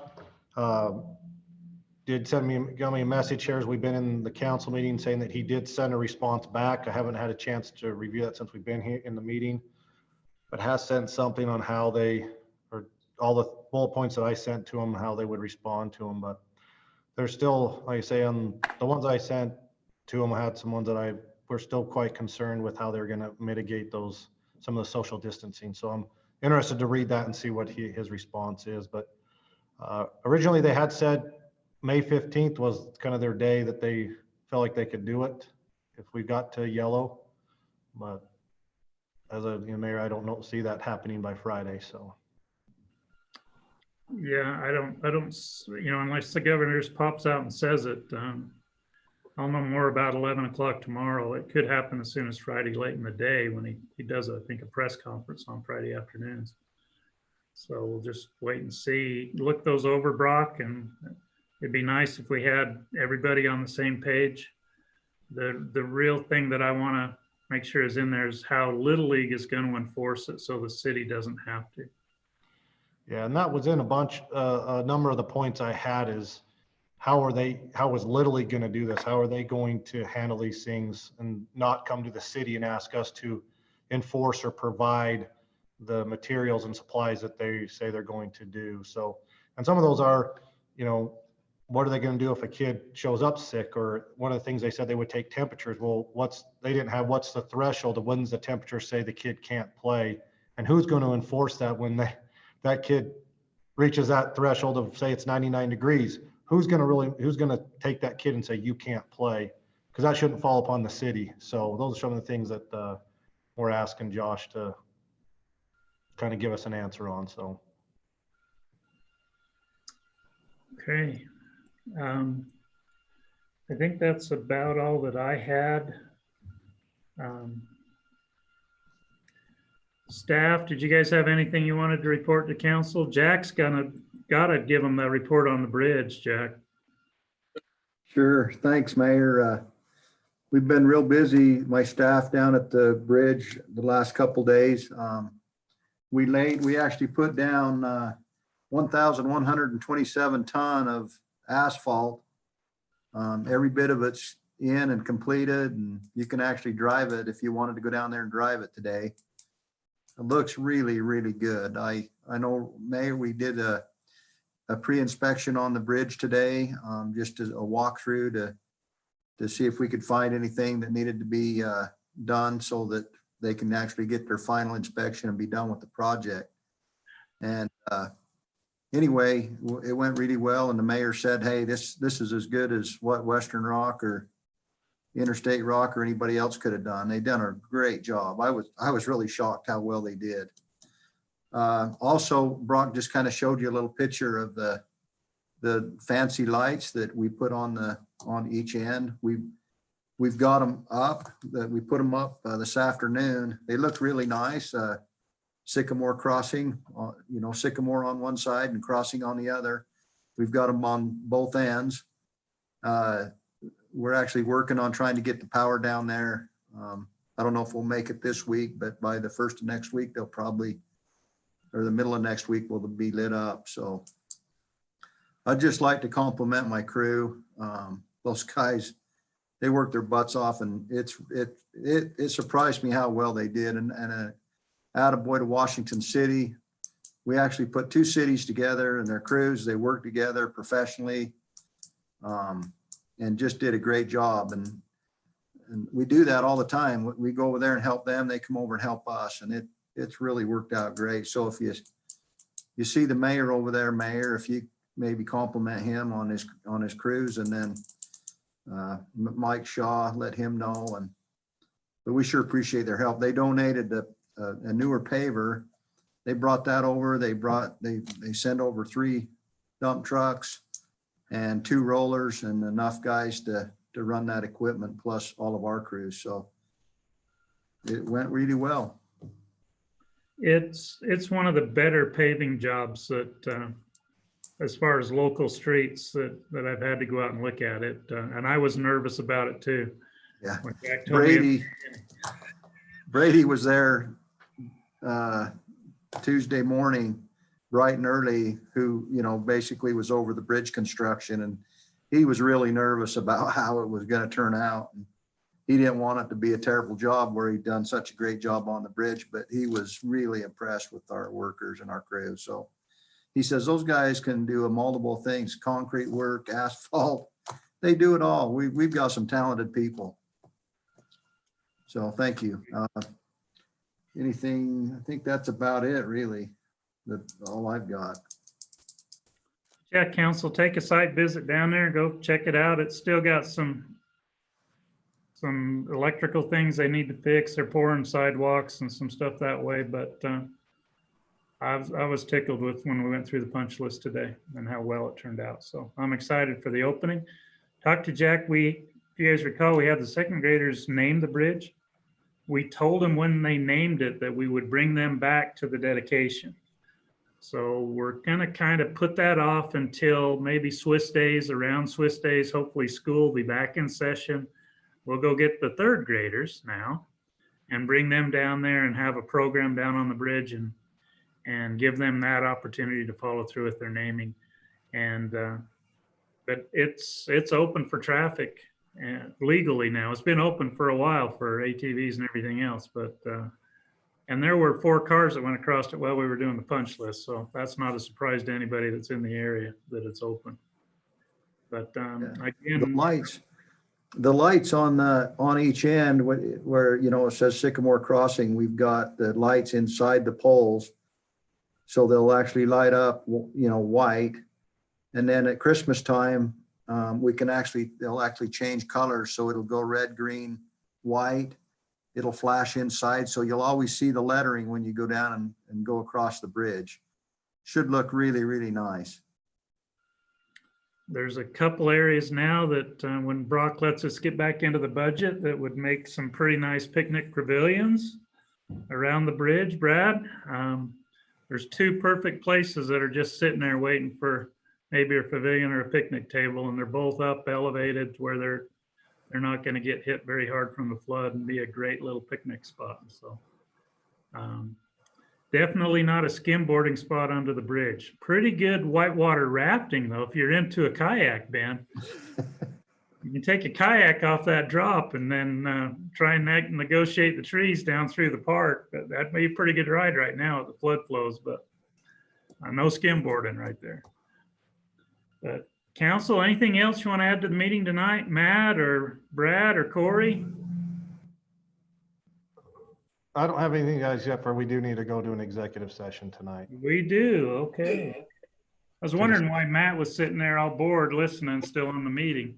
did got me a message here as we've been in the council meeting saying that he did send a response back. I haven't had a chance to review that since we've been here in the meeting, but has sent something on how they, or all the bullet points that I sent to him, how they would respond to him. But there's still, like I say, on the ones I sent to him, I had some ones that were still quite concerned with how they're going to mitigate those, some of the social distancing. So I'm interested to read that and see what his response is. But originally they had said May 15th was kind of their day that they felt like they could do it if we got to yellow. But as a mayor, I don't see that happening by Friday. So yeah, I don't, unless the governor just pops out and says it, I'll know more about 11 o'clock tomorrow. It could happen as soon as Friday late in the day when he does, I think, a press conference on Friday afternoons. So we'll just wait and see. Look those over, Brock, and it'd be nice if we had everybody on the same page. The real thing that I want to make sure is in there is how Little League is going to enforce it so the city doesn't have to. Yeah, and that was in a number of the points I had is how is Little League going to do this? How are they going to handle these things and not come to the city and ask us to enforce or provide the materials and supplies that they say they're going to do? So, and some of those are, what are they going to do if a kid shows up sick? Or one of the things they said they would take temperatures. Well, what's the threshold of when's the temperature say the kid can't play? And who's going to enforce that when that kid reaches that threshold of, say, it's 99 degrees? Who's going to take that kid and say, you can't play? Because that shouldn't fall upon the city. So those are some of the things that we're asking Josh to kind of give us an answer on. So. Okay. I think that's about all that I had. Staff, did you guys have anything you wanted to report to council? Jack's gotta give them a report on the bridge, Jack. Sure. Thanks, Mayor. We've been real busy, my staff down at the bridge the last couple days. We actually put down 1,127 ton of asphalt. Every bit of it's in and completed, and you can actually drive it if you wanted to go down there and drive it today. It looks really, really good. I know, Mayor, we did a pre-inspection on the bridge today, just as a walkthrough to see if we could find anything that needed to be done so that they can actually get their final inspection and be done with the project. And anyway, it went really well. And the mayor said, hey, this is as good as what Western Rock or Interstate Rock or anybody else could have done. They've done a great job. I was really shocked how well they did. Also, Brock just kind of showed you a little picture of the fancy lights that we put on each end. We've got them up, that we put them up this afternoon. They look really nice. Sycamore crossing, Sycamore on one side and crossing on the other. We've got them on both ends. We're actually working on trying to get the power down there. I don't know if we'll make it this week, but by the first of next week, they'll probably, or the middle of next week, will be lit up. So I'd just like to compliment my crew. Those guys they worked their butts off, and it surprised me how well they did. And attaboy to Washington City. We actually put two cities together and their crews. They worked together professionally, and just did a great job. And we do that all the time. We go over there and help them. They come over and help us, and it's really worked out great. So if you see the mayor over there, Mayor, if you maybe compliment him on his crews, and then Mike Shaw, let him know. But we sure appreciate their help. They donated a newer paver. They brought that over. They sent over 3 dump trucks and 2 rollers and enough guys to run that equipment, plus all of our crews. So it went really well. It's one of the better paving jobs that, as far as local streets that I've had to go out and look at it. And I was nervous about it too. Yeah. When Jack told me Brady was there Tuesday morning, bright and early, who, basically was over the bridge construction, and he was really nervous about how it was going to turn out. And he didn't want it to be a terrible job where he'd done such a great job on the bridge, but he was really impressed with our workers and our crew. So he says those guys can do multiple things: concrete work, asphalt. They do it all. We've got some talented people. So thank you. Anything, I think that's about it, really. That's all I've got. Yeah, council, take a site visit down there, go check it out. It's still got some electrical things they need to fix. They're pouring sidewalks and some stuff that way, but I was tickled with when we went through the punch list today and how well it turned out. So I'm excited for the opening. Talked to Jack. If you guys recall, we had the second graders name the bridge. We told them when they named it that we would bring them back to the dedication. So we're going to kind of put that off until maybe Swiss days. Around Swiss days, hopefully school will be back in session. We'll go get the third graders now and bring them down there and have a program down on the bridge and give them that opportunity to follow through with their naming. And but it's open for traffic legally now. It's been open for a while for ATVs and everything else, but and there were 4 cars that went across it while we were doing the punch list. So that's not a surprise to anybody that's in the area that it's open. But again, the lights on each end where it says Sycamore Crossing, we've got the lights inside the poles, so they'll actually light up white. And then at Christmas time, they'll actually change colors, so it'll go red, green, white. It'll flash inside, so you'll always see the lettering when you go down and go across the bridge. Should look really, really nice. There's a couple areas now that when Brock lets us get back into the budget, that would make some pretty nice picnic pavilions around the bridge, Brad. There's 2 perfect places that are just sitting there waiting for maybe a pavilion or a picnic table, and they're both up elevated where they're not going to get hit very hard from the flood and be a great little picnic spot. So definitely not a skimboarding spot under the bridge. Pretty good whitewater rafting though. If you're into a kayak, Ben, you can take a kayak off that drop and then try and negotiate the trees down through the park. That'd be a pretty good ride right now at the flood flows, but no skimboarding right there. But council, anything else you want to add to the meeting tonight, Matt or Brad or Corey? I don't have anything, guys, yet, for we do need to go to an executive session tonight. We do, okay. I was wondering why Matt was sitting there all bored listening still in the meeting.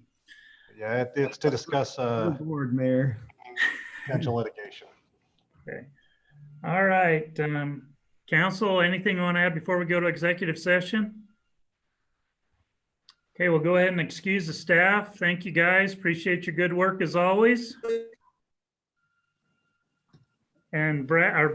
Yeah, it's to discuss Board, Mayor. potential litigation. Okay. All right. Council, anything you want to add before we go to executive session? Okay, we'll go ahead and excuse the staff. Thank you, guys. Appreciate your good work as always. And Brad, our